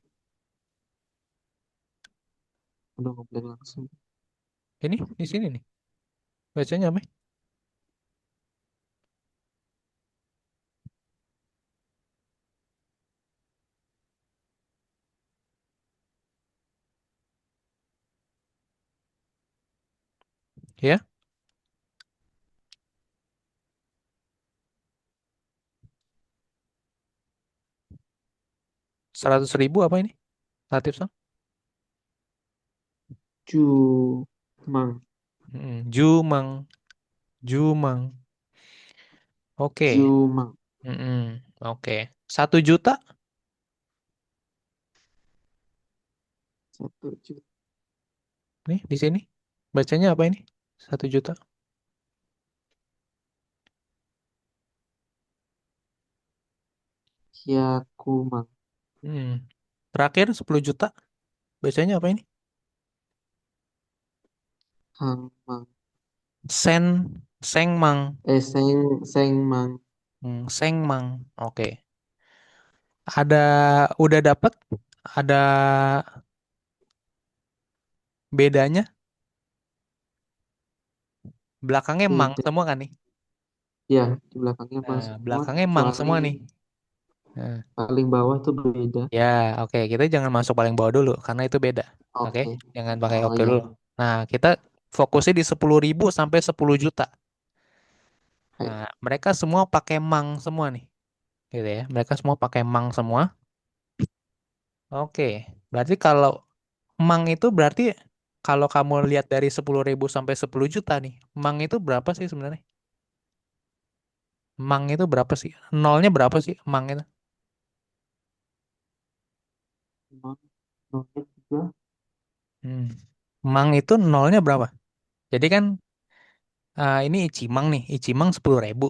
Udah ngeblank langsung. Ini di sini nih. Bacanya apa? Ya, 100.000 apa ini? Latif Sang? Jumang. Jumang, Jumang. Oke, Jumang. Oke. 1 juta? 1 juta. Nih di sini. Bacanya apa ini? 1 juta. Hyakumang. Hmm. Terakhir 10 juta. Biasanya apa ini? Hangmang. Sen, Sengmang. Sengmang. Sengmang. Oke. Ada udah dapat? Ada bedanya? Belakangnya mang Beda. semua kan nih? Ya, di belakangnya Nah, masuk semua belakangnya mang kecuali semua nih. Nah, paling bawah tuh beda. ya, oke. Kita jangan masuk paling bawah dulu karena itu beda. Oke, Oke. jangan pakai Oh oke ya. dulu. Nah, kita fokusnya di 10.000 sampai 10 juta. Hai. Nah, mereka semua pakai mang semua nih, gitu ya. Mereka semua pakai mang semua. Oke, berarti kalau Mang itu berarti kalau kamu lihat dari 10.000 sampai 10 juta nih, Mang itu berapa sih sebenarnya? Mang itu berapa sih? Nolnya berapa sih Mang itu? Mang. Nolnya juga. Hmm. Mang itu nolnya berapa? Jadi kan ini Icimang nih, Icimang 10.000,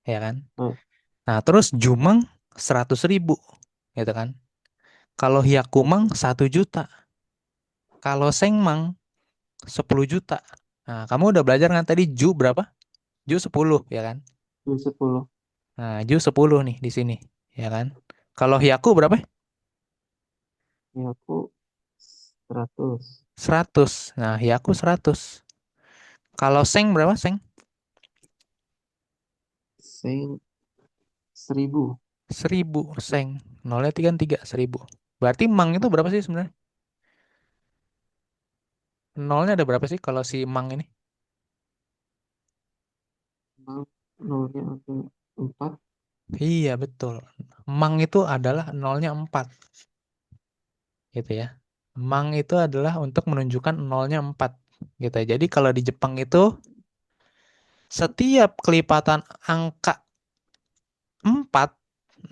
ya kan? Hai. Nah terus Jumang 100.000, gitu kan? Kalau Hyakumang 1 juta. Kalau Sengmang 10 juta. Nah, kamu udah belajar kan tadi Ju berapa? Ju 10 ya kan? Ju 10. Nah, Ju 10 nih di sini, ya kan? Kalau Hyaku berapa? Ya aku 100. 100. Nah, Hyaku 100. Kalau Seng berapa, Seng? Sing 1000. 1000, Seng. Nolnya tiga, 1000. Berarti Mang itu berapa sih sebenarnya? Nolnya ada berapa sih kalau si Mang ini? Mang nolnya ada 4. Iya, betul. Mang itu adalah nolnya 4, gitu ya. Mang itu adalah untuk menunjukkan nolnya 4, gitu ya. Jadi kalau di Jepang itu setiap kelipatan angka 4,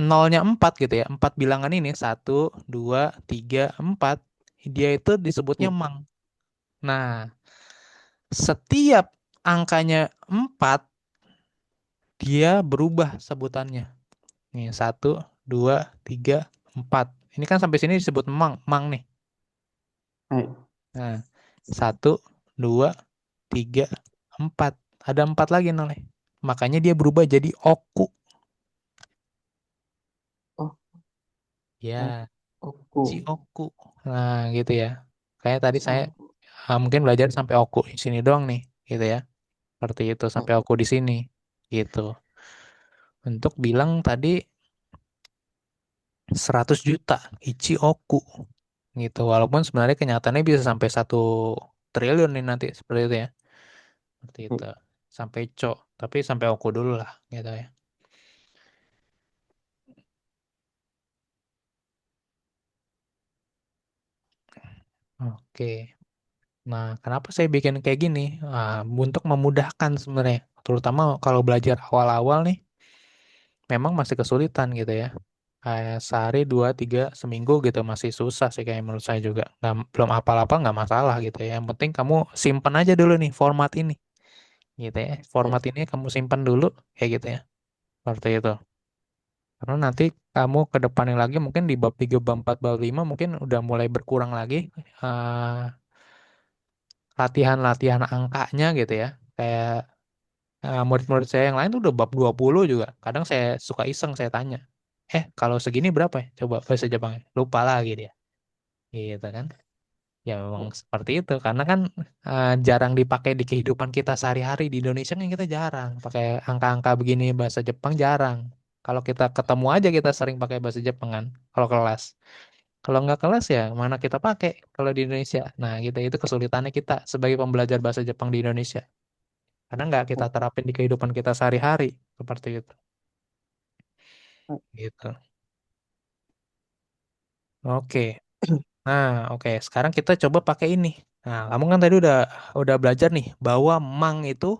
nolnya 4 gitu ya. 4 bilangan ini, 1, 2, 3, 4, dia itu disebutnya Ya. Mang. Nah, setiap angkanya 4, dia berubah sebutannya. Nih, 1, 2, 3, 4. Ini kan sampai sini disebut Mang, Mang nih. Eh, Nah, 1, 2, 3, 4. Ada 4 lagi nolnya. Makanya dia berubah jadi Oku. oh, oh, Ya, oku. Chioku. Nah, gitu ya. Kayak tadi Si saya oku. mungkin belajar sampai Oku di sini doang nih, gitu ya. Seperti itu Eh, sampai Oku di sini, gitu. Untuk bilang tadi 100 juta Ichioku, gitu. Walaupun sebenarnya kenyataannya bisa sampai 1 triliun nih nanti seperti itu ya. Seperti eh, itu. Sampai tapi sampai Oku dulu lah, gitu ya. Oke. Nah, kenapa saya bikin kayak gini? Untuk memudahkan sebenarnya. Terutama kalau belajar awal-awal nih, memang masih kesulitan gitu ya. Kayak sehari, dua, tiga, seminggu gitu masih susah sih kayak menurut saya juga. Belum apa-apa nggak masalah gitu ya. Yang penting kamu simpen aja dulu nih format ini gitu ya. eh, Format ini kamu simpen dulu kayak gitu ya. Seperti itu. Karena nanti kamu ke depannya lagi mungkin di bab 3, bab 4, bab 5 mungkin udah mulai berkurang lagi eh, latihan-latihan angkanya gitu ya. Kayak murid-murid saya yang lain tuh udah bab 20 juga. Kadang saya suka iseng saya tanya, kalau segini berapa ya? Coba bahasa Jepangnya. Lupa lagi dia. Gitu kan. Ya memang seperti itu. Karena kan jarang dipakai di kehidupan kita sehari-hari. Di Indonesia kan kita jarang. Pakai angka-angka begini bahasa Jepang jarang. Kalau kita ketemu aja kita sering pakai bahasa Jepang kan. Kalau kelas. Kalau nggak kelas ya mana kita pakai kalau di Indonesia. Nah gitu itu kesulitannya kita sebagai pembelajar bahasa Jepang di Indonesia. Karena nggak kita terapin di kehidupan kita sehari-hari. Seperti itu. Gitu. Oke. Nah, oke. Sekarang kita coba pakai ini. Nah, kamu kan tadi udah belajar nih bahwa mang itu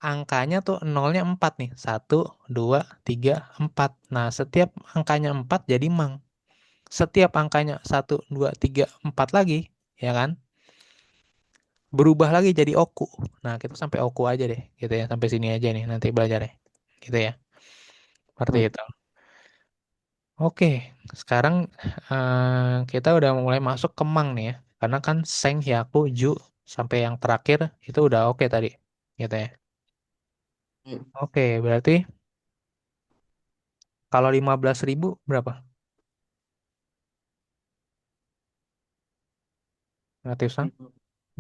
angkanya tuh nolnya 4 nih. 1, 2, 3, 4. Nah, setiap angkanya 4 jadi mang. Setiap angkanya 1, 2, 3, 4 lagi, ya kan? Berubah lagi jadi oku. Nah, kita sampai oku aja deh, gitu ya. Sampai sini aja nih nanti belajarnya. Gitu ya. Seperti eh. itu. Oke, sekarang kita udah mulai masuk ke Mang nih ya. Karena kan Seng, Hyaku, Ju, sampai yang terakhir itu udah oke tadi. Gitu ya. Eh, Oke, berarti kalau 15.000 berapa? Relatif Sang?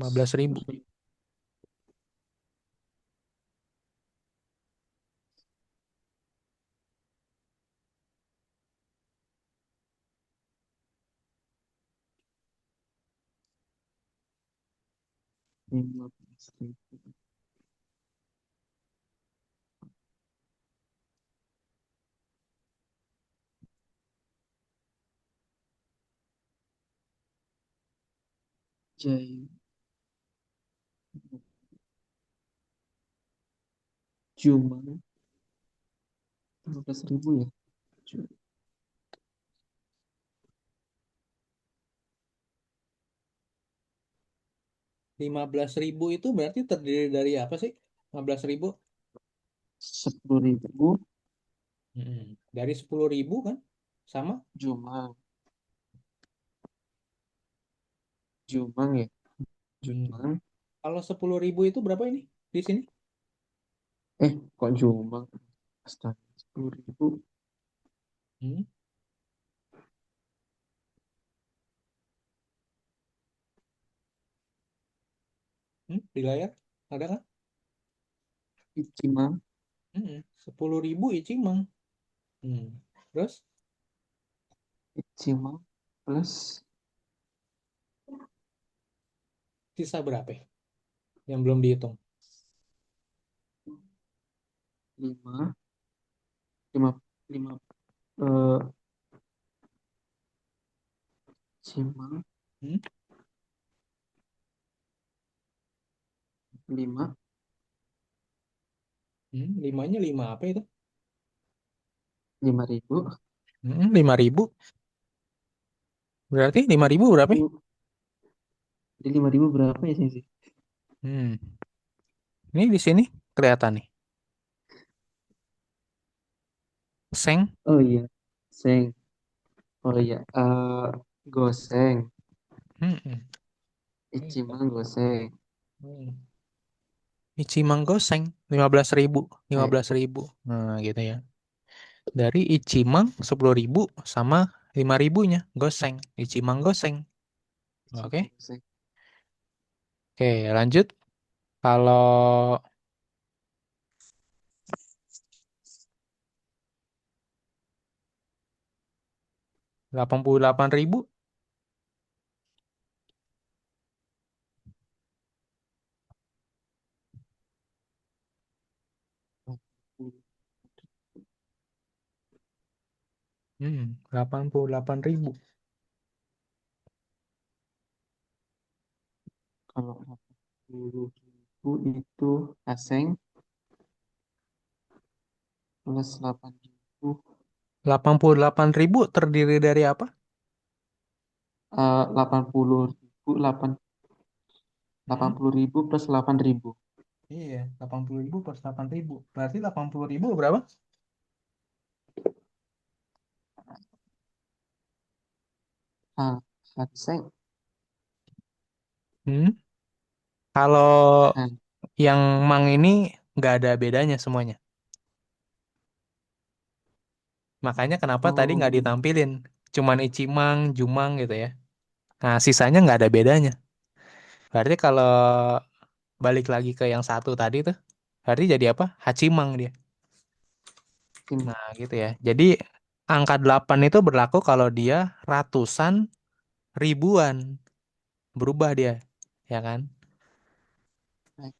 15.000. 100.000. 15.000. Jai. Cuma 15.000 ya. 15.000 itu berarti terdiri dari apa sih? 15.000? 10.000 Dari 10.000 kan? Sama? cuma. Jumang ya. Hmm. Jumang. Kalau 10.000 itu berapa ini di sini? Kok Jumang? Astaga, 10.000. Hmm. Di layar ada kan? Icimang. 10.000 Icimang. Hmm. Terus Icimang plus sisa berapa ya? Yang belum dihitung? 5, 5, 5, eh, Icimang Hmm? 5, Limanya lima apa itu? 5.000. 5.000. Berarti 5.000 berapa ya? Itu jadi 5.000 berapa ya sih? Hmm. Ini di sini kelihatan nih. Seng. Oh iya, seng. Oh iya, goseng. Hmm. Iya. Icimang goseng. Hmm. Icimang Goseng 15.000. lima Eh, belas ribu. Nah gitu ya. Dari Icimang 10.000 sama 5.000-nya Goseng. Icimang Goseng. Icimang Oke. goseng. Oke, lanjut. Kalau 88.000. 88.000. Kalau 80.000 itu aseng plus 8.000, 88.000 terdiri dari apa? 80.000, Hmm? 80.000 plus 8.000. Iya, 80.000 plus 8.000. Berarti 80.000 berapa? Ah, aseng. Hmm? Kalau Ah, yang Mang ini nggak ada bedanya semuanya. Makanya kenapa tadi nggak oh, ditampilin. Cuman Icimang, Jumang gitu ya. Nah, sisanya nggak ada bedanya. Berarti kalau balik lagi ke yang satu tadi tuh, berarti jadi apa? Hachimang dia. Icimang. Nah, gitu ya. Jadi angka 8 itu berlaku kalau dia ratusan, ribuan. Berubah dia, ya kan? Eh,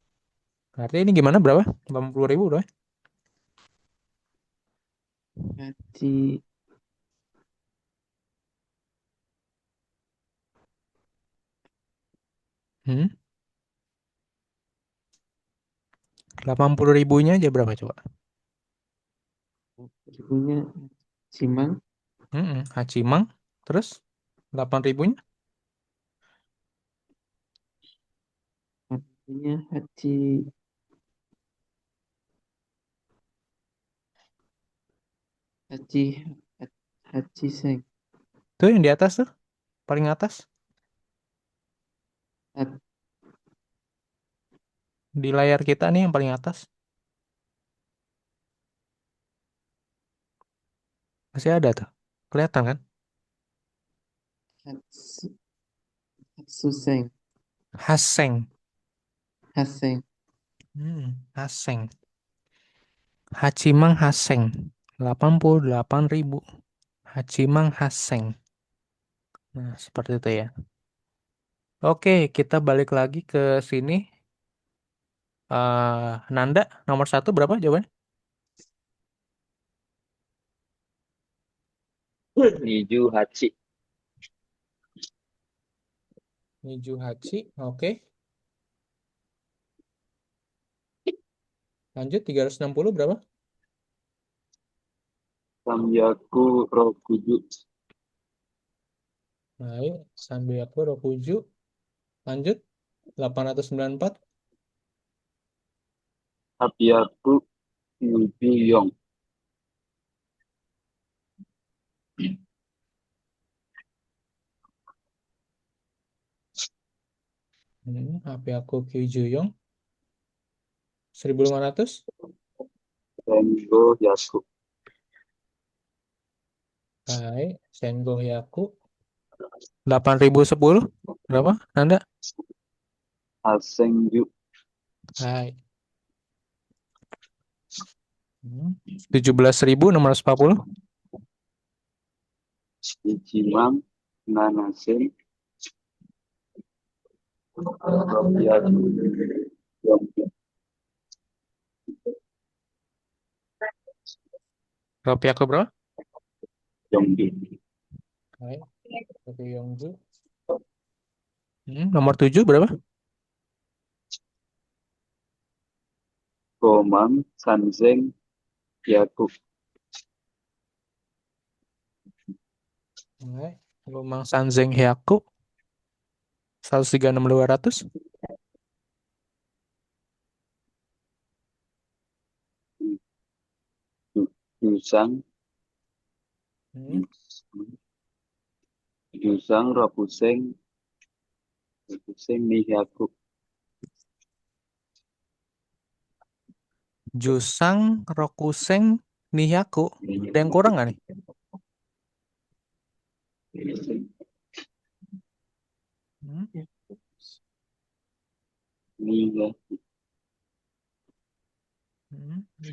Berarti ini gimana berapa? 80.000 berapa? Haji, Hmm? 80.000-nya aja berapa coba? ribunya Icimang, Hachimang. Terus 8.000-nya? artinya Haji, Haji, Haji Seng. Tuh yang di atas tuh, paling atas. Hat- Di layar kita nih yang paling atas. Masih ada tuh. Kelihatan kan? Hatsu, Hatsu Seng, Haseng. Haseng. Haseng. Hachimang Haseng. 88.000. Hachimang Haseng. Nah, seperti itu ya. Oke, kita balik lagi ke sini. Nanda, nomor satu berapa jawabannya? Niju Hachi. Niju Hachi. Oke. Lanjut, 360 berapa? Samyaku Rokuju. Baik, Sambiaku Rokuju. Lanjut, 894. Tapiaku Yubi Yong. HP aku Kyujuyong 1500. Sengo Yaku. Hai, Sengo Hyaku 8010. Berapa? Nanda? Asengju. Hai. 17.640. Ichimang Nanasen. Yaku. Yongbi. Rupiah aku berapa? Yongbi. Hai, Tokyo Yongju. Nomor 7 berapa? Komang Sanzeng Yaku. Hai, Lumang Sanzeng Hyaku 136.200. Dusang. Hmm. Dusang Rapuseng. Rapuseng Nihaku. Jusang Rokuseng Nihaku. Ada yang kurang nggak nih? Hmm. Nihaku.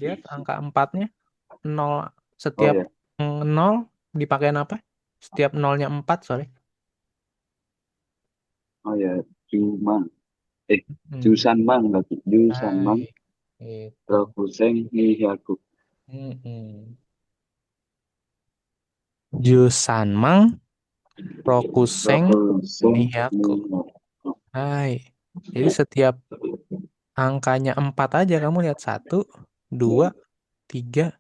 Lihat angka 4-nya. 0. Oh Setiap ya. 0 dipakein apa? Setiap 0-nya 4, sorry. Oh ya. Jumang. Hmm. Jusanmang lagi. Jusanmang Hai. Itu. Rapuseng Nihaku. Jusanmang Rokuseng Rapuseng Nihaku. Nihaku. Hai. Jadi setiap angkanya 4 aja kamu lihat 1, 2, 3,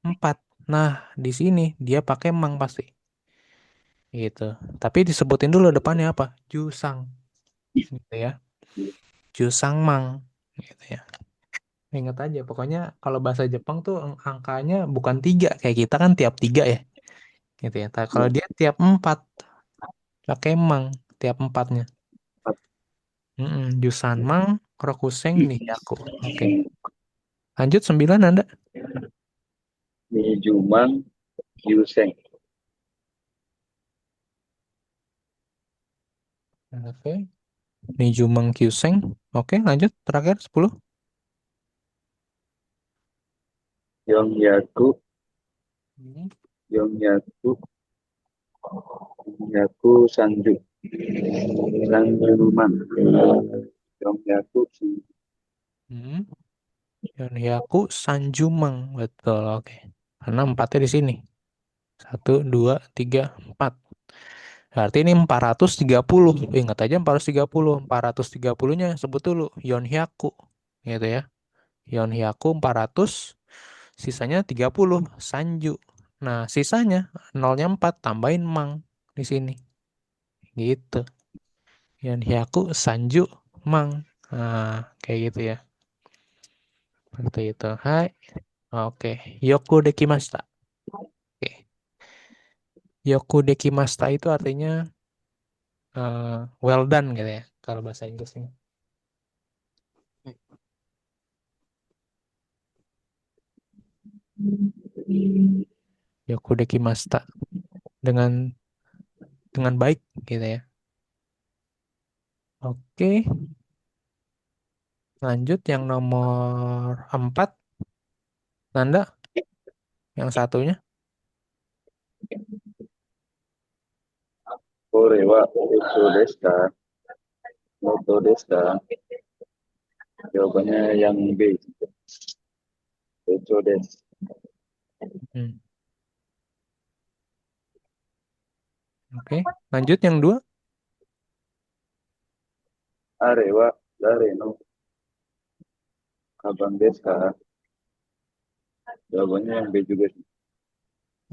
4. Nah, di sini dia pakai mang pasti. Gitu. Tapi disebutin dulu depannya apa? Jusang. Gitu ya. Jusang mang. Gitu ya. Ingat aja, pokoknya kalau bahasa Jepang tuh angkanya bukan 3. Kayak kita kan tiap 3 ya. Gitu ya. Kalau dia tiap 4. Pakai mang tiap 4-nya. Jusan mang, Rokuseng, Nihaku. Oke. Lanjut 9 Anda. Nijumang Yuseng. Oke. Nijumang Kyuseng. Oke, lanjut. Terakhir 10. Yongyaku. Hmm. Yongyaku. Yongyaku Sanju. Sanjuman. Yongyaku Sanju. Yonhyaku Sanjumang. Betul, oke. Karena 4-nya di sini. 1, 2, 3, 4. Berarti ini 430. Ingat aja 430. 430-nya sebut dulu. Yonhyaku. Gitu ya. Yonhyaku 400. Sisanya 30. Sanju. Nah, sisanya 0-nya 4. Tambahin mang di sini. Gitu. Yonhyaku Sanju Mang. Nah, kayak gitu ya. Seperti itu. Hai. Oke. Yoku dekimashita. Oke. Yoku dekimashita itu artinya well done gitu ya. Kalau bahasa Inggrisnya. Yoku dekimashita. Dengan baik gitu ya. Oke. Lanjut yang nomor 4. Nanda. Yang satunya. Korewa Uso Deska. Noto Deska. Jawabannya yang B. Uso Deska. Hmm. Oke. Lanjut yang 2. Arewa Dareno. Abang Deska. Jawabannya yang B juga.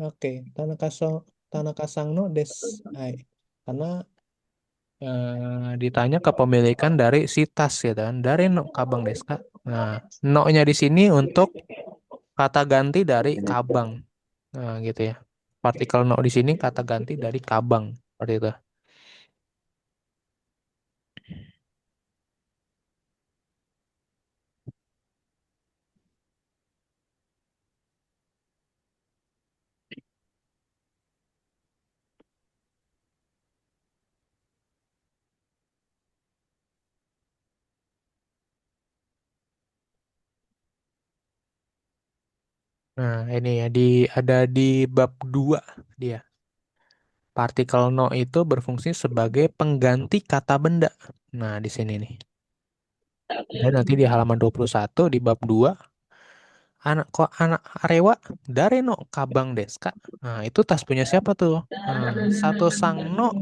Oke. Tanaka Sangno des. Hai. Karena ditanya kepemilikan dari si tas gitu kan. Dari no kabang deska. Nah, no-nya di sini untuk kata ganti dari kabang. Nah, gitu ya. Partikel no di sini kata ganti dari kabang. Seperti itu. Nah, ini ya ada di bab 2 dia. Partikel no itu berfungsi sebagai pengganti kata benda. Nah, di sini nih. Dan nanti di halaman 21 di bab 2 anak kok anak arewa dare no kabang desu ka. Nah, itu tas punya siapa tuh? Nah, satu sang no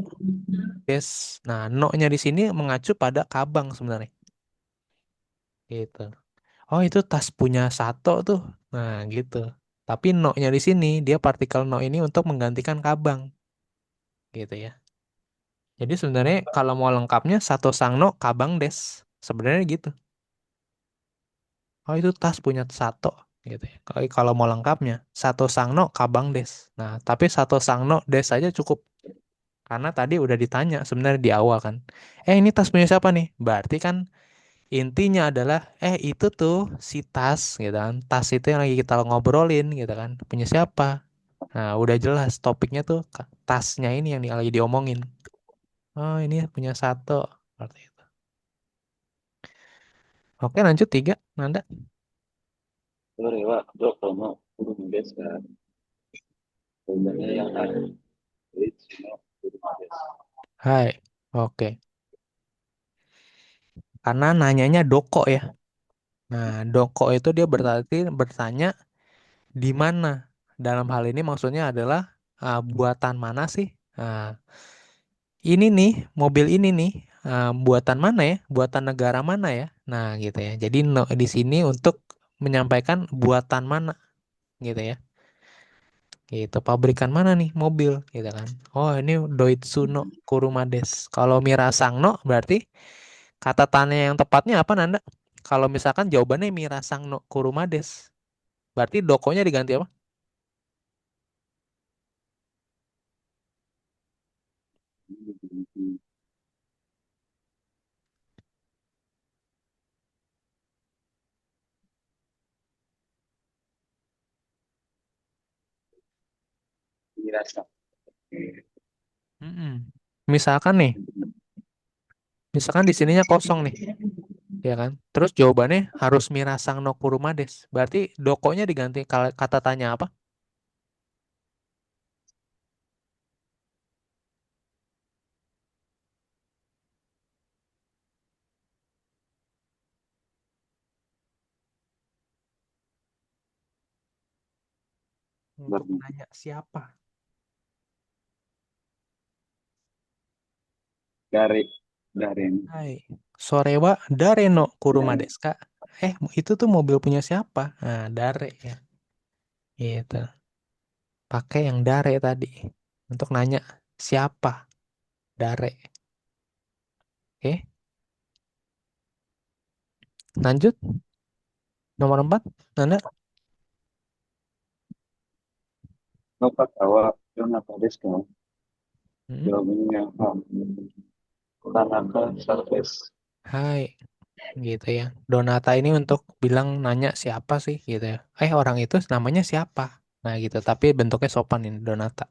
des. Nah, no-nya di sini mengacu pada kabang sebenarnya. Gitu. Oh, itu tas punya Sato tuh. Nah, gitu. Tapi no-nya di sini dia partikel no ini untuk menggantikan kabang, gitu ya. Jadi sebenarnya kalau mau lengkapnya Sato Sangno Kabang Des. Sebenarnya gitu. Oh, itu tas punya Sato gitu ya. Kalau mau lengkapnya Sato Sangno Kabang Des. Nah, tapi Sato Sangno Des saja cukup. Karena tadi udah ditanya sebenarnya di awal kan. Ini tas punya siapa nih? Berarti kan intinya adalah itu tuh si tas gitu kan. Tas itu yang lagi kita ngobrolin gitu kan. Punya siapa? Nah, udah jelas topiknya tuh tasnya ini yang lagi diomongin. Oh, ini punya Sato. Seperti itu. Oke, lanjut 3, Nanda. Sore wa doko no kurumi desu ka? Jawabannya yang A. Doitsu no kurumi desu. Hai. Oke. Karena nanyanya doko ya. Nah, doko itu dia berarti bertanya di mana. Dalam hal ini maksudnya adalah buatan mana sih? Nah, ini nih, mobil ini nih, buatan mana ya? Buatan negara mana ya? Nah, gitu ya. Jadi no di sini untuk menyampaikan buatan mana, gitu ya. Gitu, pabrikan mana nih mobil, gitu kan. Oh, ini Doitsu no Kuruma desu. Kalau Mirasang no berarti kata tanya yang tepatnya apa, Nanda? Kalau misalkan jawabannya Mirasang no Kuruma desu, berarti dokonya diganti apa? Dirasa. Mm-mm. Misalkan nih, misalkan di sininya kosong nih, ya kan? Terus jawabannya harus Mirasang no Kuruma desu. Berarti dokonya diganti kata tanya apa? Untuk nanya siapa? Dari dari Hai, sore wa dare no kuruma desu ka? Itu tuh mobil punya siapa? Nah, dare ya. Gitu. Pakai yang dare tadi untuk nanya siapa dare. Oke, lanjut. Nomor 4, Nanda. no katawa Yonata desu ka? Hmm. Jawabannya yang A. Tanaka Sarves. Hai, gitu ya. Donata ini untuk bilang nanya siapa sih gitu ya. Orang itu namanya siapa? Nah gitu, tapi bentuknya sopan ini Donata.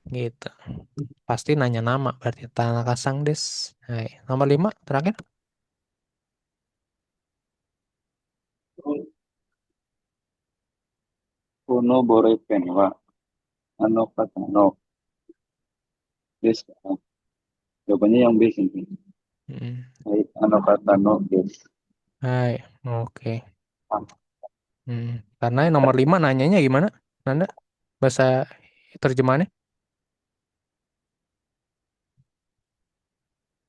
Gitu. Pasti nanya nama berarti Tanaka Sang des. Hai, nomor 5 terakhir. Kuno Borepen wa ano kata no desu ka? Jawabannya yang B sih. Hmm. Hai, ano kata no desu. Hai, oke. Hmm. Karena yang nomor 5 nanyanya gimana? Nanda? Bahasa terjemahannya?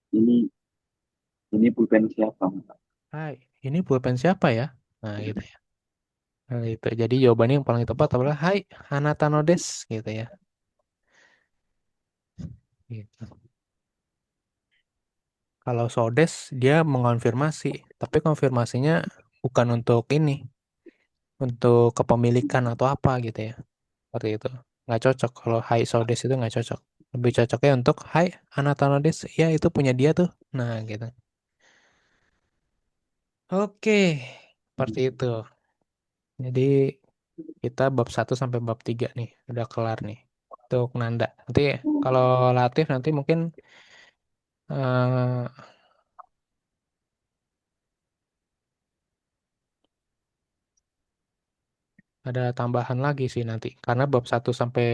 Ini ini pulpen siapa? Hai, ini pulpen siapa ya? Nah gitu ya. Nah, gitu. Jadi jawabannya yang paling tepat adalah Hai, Hanata no des gitu ya. Gitu. Kalau Sodes dia mengonfirmasi, tapi konfirmasinya bukan untuk ini, untuk kepemilikan atau apa gitu ya. Seperti itu. Nggak cocok. Kalau Hai Sodes itu nggak cocok. Lebih cocoknya untuk Hai Anatono Des, ya itu punya dia tuh. Nah gitu. Oke, seperti itu. Jadi kita bab 1 sampai bab 3 nih, udah kelar nih. Untuk Nanda. Nanti kalau Latif nanti mungkin eh, Ada tambahan lagi sih nanti. Karena bab 1 sampai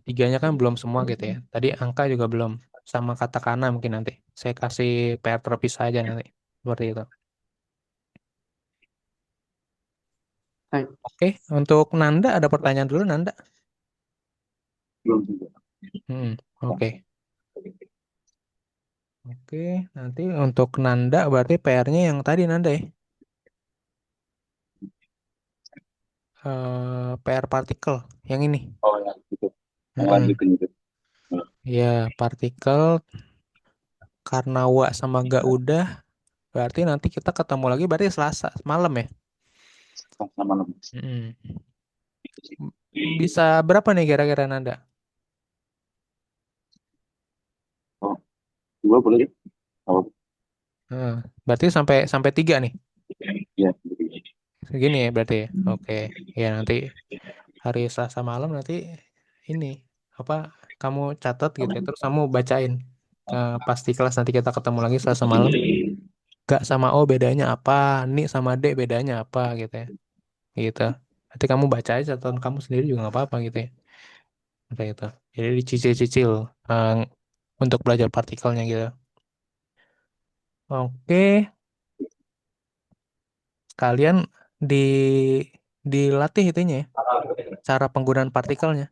3-nya kan belum semua gitu ya. Tadi angka juga belum. Sama katakana mungkin nanti. Saya kasih PR terpisah aja nanti. Seperti itu. Hai. Oke, untuk Nanda ada pertanyaan dulu Nanda. Belum juga. Oke. Oke, nanti untuk Nanda berarti PR-nya yang tadi Nanda ya. PR partikel yang ini. Oh ya, gitu. Yang Heeh. lanjutin itu. Nah, Ya, partikel karena wa sama ga udah, berarti nanti kita ketemu lagi berarti Selasa malam ya. sama malam. Mm-mm. Bisa berapa nih kira-kira Nanda? Oh, dua boleh ya? Oh, Heeh. Berarti sampai sampai 3 nih. ya. Segini ya berarti ya. Oke. Ya nanti hari Selasa malam nanti ini apa kamu catat gitu ya. Terus kamu bacain ke pasti kelas nanti kita ketemu lagi Selasa malam. Gak sama O bedanya apa, Ni sama D bedanya apa gitu ya. Gitu. Nanti kamu baca aja catatan kamu sendiri juga nggak apa-apa gitu ya. Kayak itu. Jadi dicicil-cicil eh, untuk belajar partikelnya gitu. Oke, kalian di dilatih itunya ya, cara penggunaan partikelnya.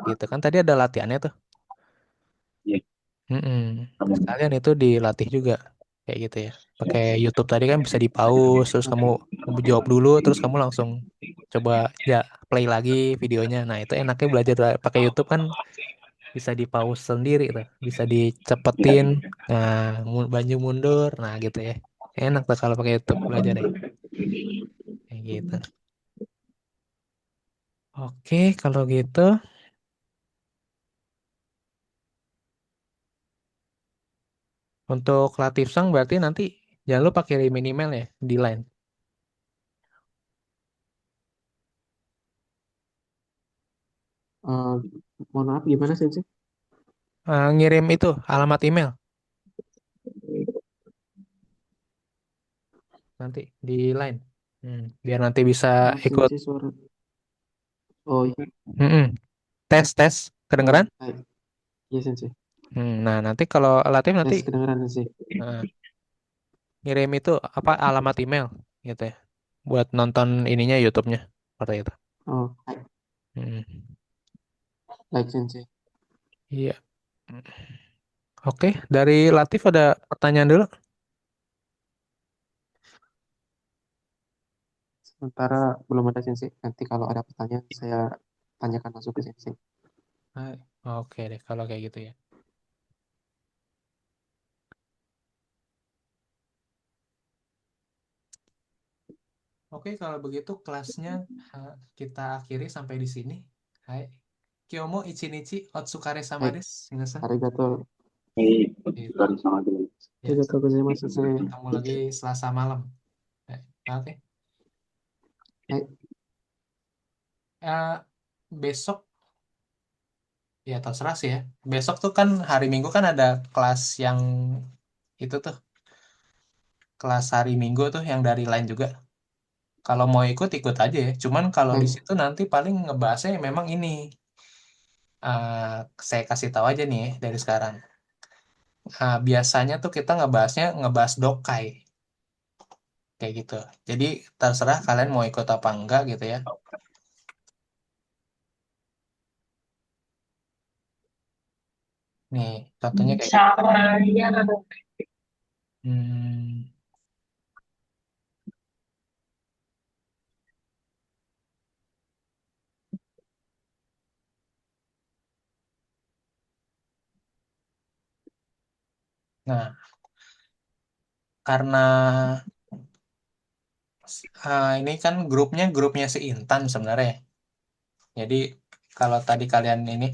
Gitu kan tadi ada latihannya tuh. Iya, Mm-mm. sama. Sekalian itu dilatih juga kayak gitu ya. Pakai YouTube tadi kan bisa di pause terus kamu jawab dulu terus kamu langsung coba ya play lagi videonya. Nah, itu enaknya belajar pakai YouTube kan bisa di pause sendiri tuh, bisa dicepetin. Nah, maju mundur. Nah, gitu ya. Enak tuh kalau pakai YouTube belajar ya. Kayak gitu. Oke, kalau gitu untuk Latif Sang berarti nanti jangan lupa kirim email ya di line. Eh, mohon maaf gimana Sensei? Ngirim itu alamat email nanti di line. Biar nanti bisa Maaf ikut. Sensei suara. Oh iya. Mm-mm. Tes tes Oh, kedengeran. hai. Iya Sensei. Nah nanti kalau Latif nanti Tes kedengeran Sensei. eh, ngirim itu apa alamat email gitu ya buat nonton ininya YouTube-nya seperti itu. Oh, hai. Mm. Like Sensei. Iya. Oke, dari Latif ada pertanyaan dulu. Sementara belum ada Sensei. Nanti kalau ada pertanyaan saya tanyakan langsung ke Sensei. Hai. Oke deh kalau kayak gitu ya. Oke, kalau begitu kelasnya kita akhiri sampai di sini. Hai. Kyomo ichinichi otsukare sama Hai. desu. Minasan. Arigato. Ini Gitu. dari sama dulu. Ya, Arigato gozaimasu sampai Sensei. ketemu lagi Selasa malam. Oke. Hai. Eh, besok ya terserah sih ya. Besok tuh kan hari Minggu kan ada kelas yang itu tuh, kelas hari Minggu tuh yang dari lain juga. Kalau mau ikut ikut aja ya. Cuman kalau di Hai. situ nanti paling ngebahasnya memang ini. eh, saya kasih tahu aja nih ya, dari sekarang. Biasanya tuh kita ngebahas dokai kayak gitu. Jadi terserah kalian mau ikut apa enggak gitu ya. Nih, contohnya kayak gitu. Hmm, nah, karena ini kan grupnya si Intan sebenarnya. Jadi kalau tadi kalian ini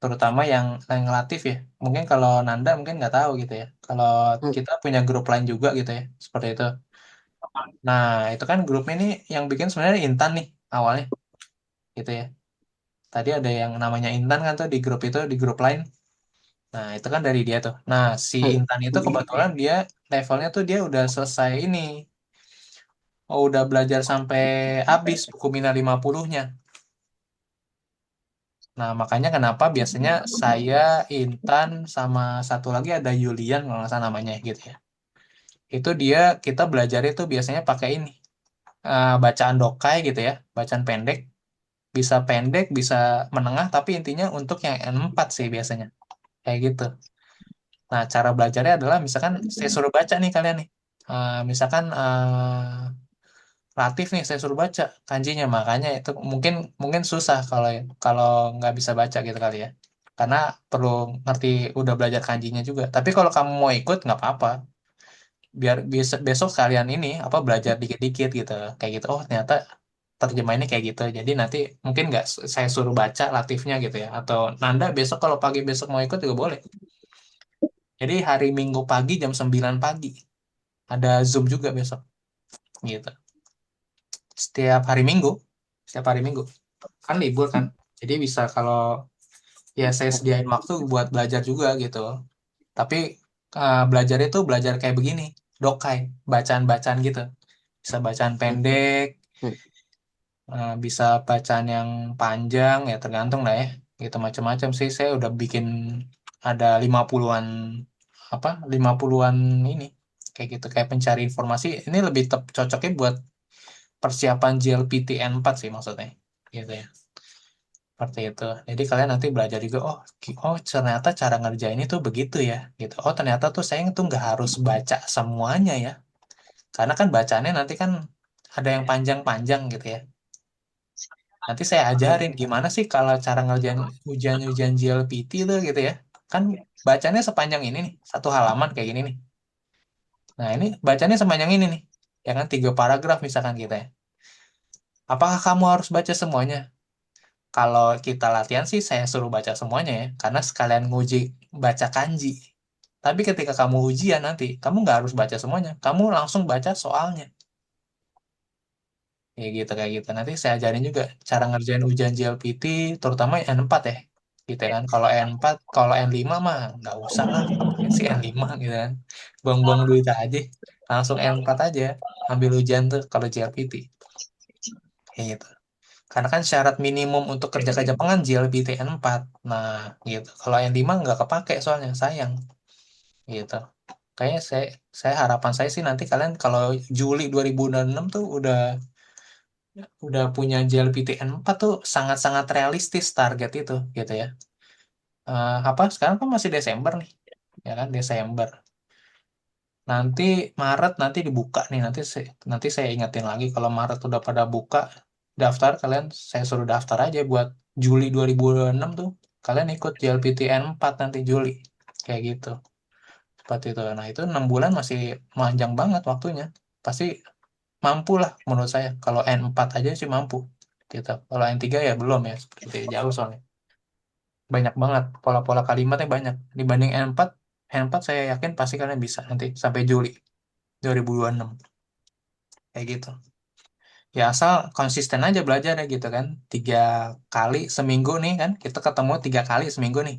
terutama yang relatif ya. Mungkin kalau Nanda mungkin nggak tahu gitu ya. Kalau Hai. kita punya grup lain juga gitu ya. Seperti itu. Nah, itu kan grup ini yang bikin sebenarnya Intan nih awalnya gitu ya. Tadi ada yang namanya Intan kan tuh di grup itu, di grup lain. Nah, itu kan dari dia tuh. Nah, si Hai. Intan itu kebetulan dia levelnya tuh dia udah selesai ini. udah belajar sampai habis buku Mina 50-nya. Nah, makanya kenapa biasanya saya, Intan, sama satu lagi ada Yulian kalau nggak salah namanya gitu ya. Itu kita belajar itu biasanya pakai ini, bacaan dokai gitu ya, bacaan pendek, bisa menengah, tapi intinya untuk yang N4 sih biasanya, kayak gitu. Nah, cara belajarnya adalah misalkan saya suruh baca nih kalian nih. Misalkan Latif nih saya suruh baca kanjinya, makanya itu mungkin mungkin susah kalau kalau nggak bisa baca gitu kali ya. Karena perlu ngerti udah belajar kanjinya juga. Tapi kalau kamu mau ikut nggak apa-apa. Biar besok besok kalian ini apa belajar dikit-dikit gitu. Kayak gitu. Oh, ternyata terjemahannya kayak gitu. Jadi nanti mungkin nggak saya suruh baca Latifnya gitu ya. Atau Nanda besok kalau pagi besok mau ikut juga boleh. Jadi hari Minggu pagi jam 9 pagi ada Zoom juga besok gitu. Setiap hari Minggu, setiap hari Minggu. Kan libur kan. Jadi bisa kalau ya saya sediain waktu buat belajar juga gitu. Tapi belajar itu belajar kayak begini, dokai, bacaan-bacaan gitu. Bisa bacaan pendek, Hmm. bisa bacaan yang panjang ya tergantung lah ya. Gitu macam-macam sih. Saya udah bikin ada 50-an apa? 50-an ini kayak gitu kayak pencari informasi. Ini lebih cocoknya buat persiapan JLPT N4 sih maksudnya. Gitu ya. Seperti itu. Jadi kalian nanti belajar juga, oh ternyata cara ngerjain itu begitu ya, gitu. Oh ternyata tuh saya tuh nggak harus baca semuanya ya, karena kan bacaannya nanti kan ada yang panjang-panjang gitu ya. Nanti saya ajarin gimana sih kalau cara ngerjain ujian-ujian GLPT itu gitu ya. Kan bacanya sepanjang ini nih, satu halaman kayak gini nih. Nah ini bacanya sepanjang ini nih, ya kan 3 paragraf misalkan kita ya. Apakah kamu harus baca semuanya? Kalau kita latihan sih saya suruh baca semuanya ya, karena sekalian nguji baca kanji. Tapi ketika kamu ujian nanti, kamu nggak harus baca semuanya. Kamu langsung baca soalnya. Kayak gitu. Nanti saya ajarin juga cara ngerjain ujian JLPT, terutama N4 ya. Gitu kan. Kalau N5 mah nggak usah lah. Ngapain sih N5 gitu kan. Buang-buang duit aja. Langsung N4 aja. Ambil ujian tuh kalau JLPT. Kayak gitu. Karena kan syarat minimum untuk kerja ke Jepang kan JLPT N4. Nah, gitu. Kalau N5 nggak kepake soalnya, sayang. Gitu. Kayaknya saya harapan saya sih nanti kalian kalau Juli 2006 tuh udah punya JLPT N4 tuh sangat-sangat realistis target itu gitu ya. Apa sekarang kan masih Desember nih. Ya kan Desember. Nanti Maret nanti dibuka nih nanti saya ingetin lagi kalau Maret udah pada buka daftar kalian saya suruh daftar aja buat Juli 2006 tuh kalian ikut JLPT N4 nanti Juli kayak gitu. Seperti itu. Nah, itu 6 bulan masih panjang banget waktunya. Pasti mampu lah menurut saya. Kalau N4 aja sih mampu. Gitu. Kalau N3 ya belum ya. Seperti jauh soalnya. Banyak banget. Pola-pola kalimatnya banyak. Dibanding N4 saya yakin pasti kalian bisa nanti sampai Juli 2026. Kayak gitu. Ya asal konsisten aja belajar ya gitu kan. 3 kali seminggu nih kan. Kita ketemu 3 kali seminggu nih.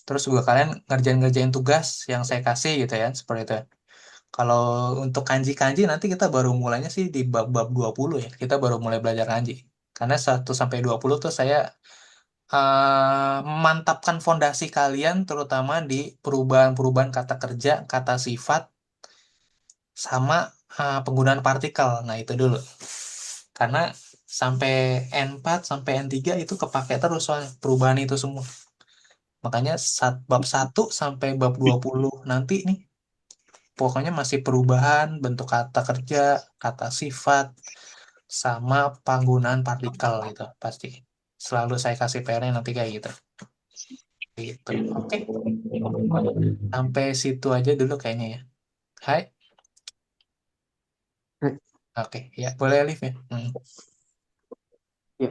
Terus juga kalian ngerjain-ngerjain tugas yang saya kasih gitu ya. Seperti itu. Kalau untuk kanji-kanji nanti kita baru mulainya sih di bab-bab 20 ya. Kita baru mulai belajar kanji. Karena 1 sampai 20 tuh saya memantapkan fondasi kalian terutama di perubahan-perubahan kata kerja, kata sifat, sama penggunaan partikel. Nah, itu dulu. Karena sampai N4 sampai N3 itu kepake terus soalnya perubahan itu semua. Makanya bab 1 sampai bab 20 nanti nih pokoknya masih perubahan bentuk kata kerja, kata sifat, sama penggunaan partikel gitu pasti. Selalu saya kasih PR-nya nanti kayak gitu. Gitu. Oke, sampai situ aja dulu kayaknya ya. Hai, oke, ya boleh Alif ya. Hmm. Ya.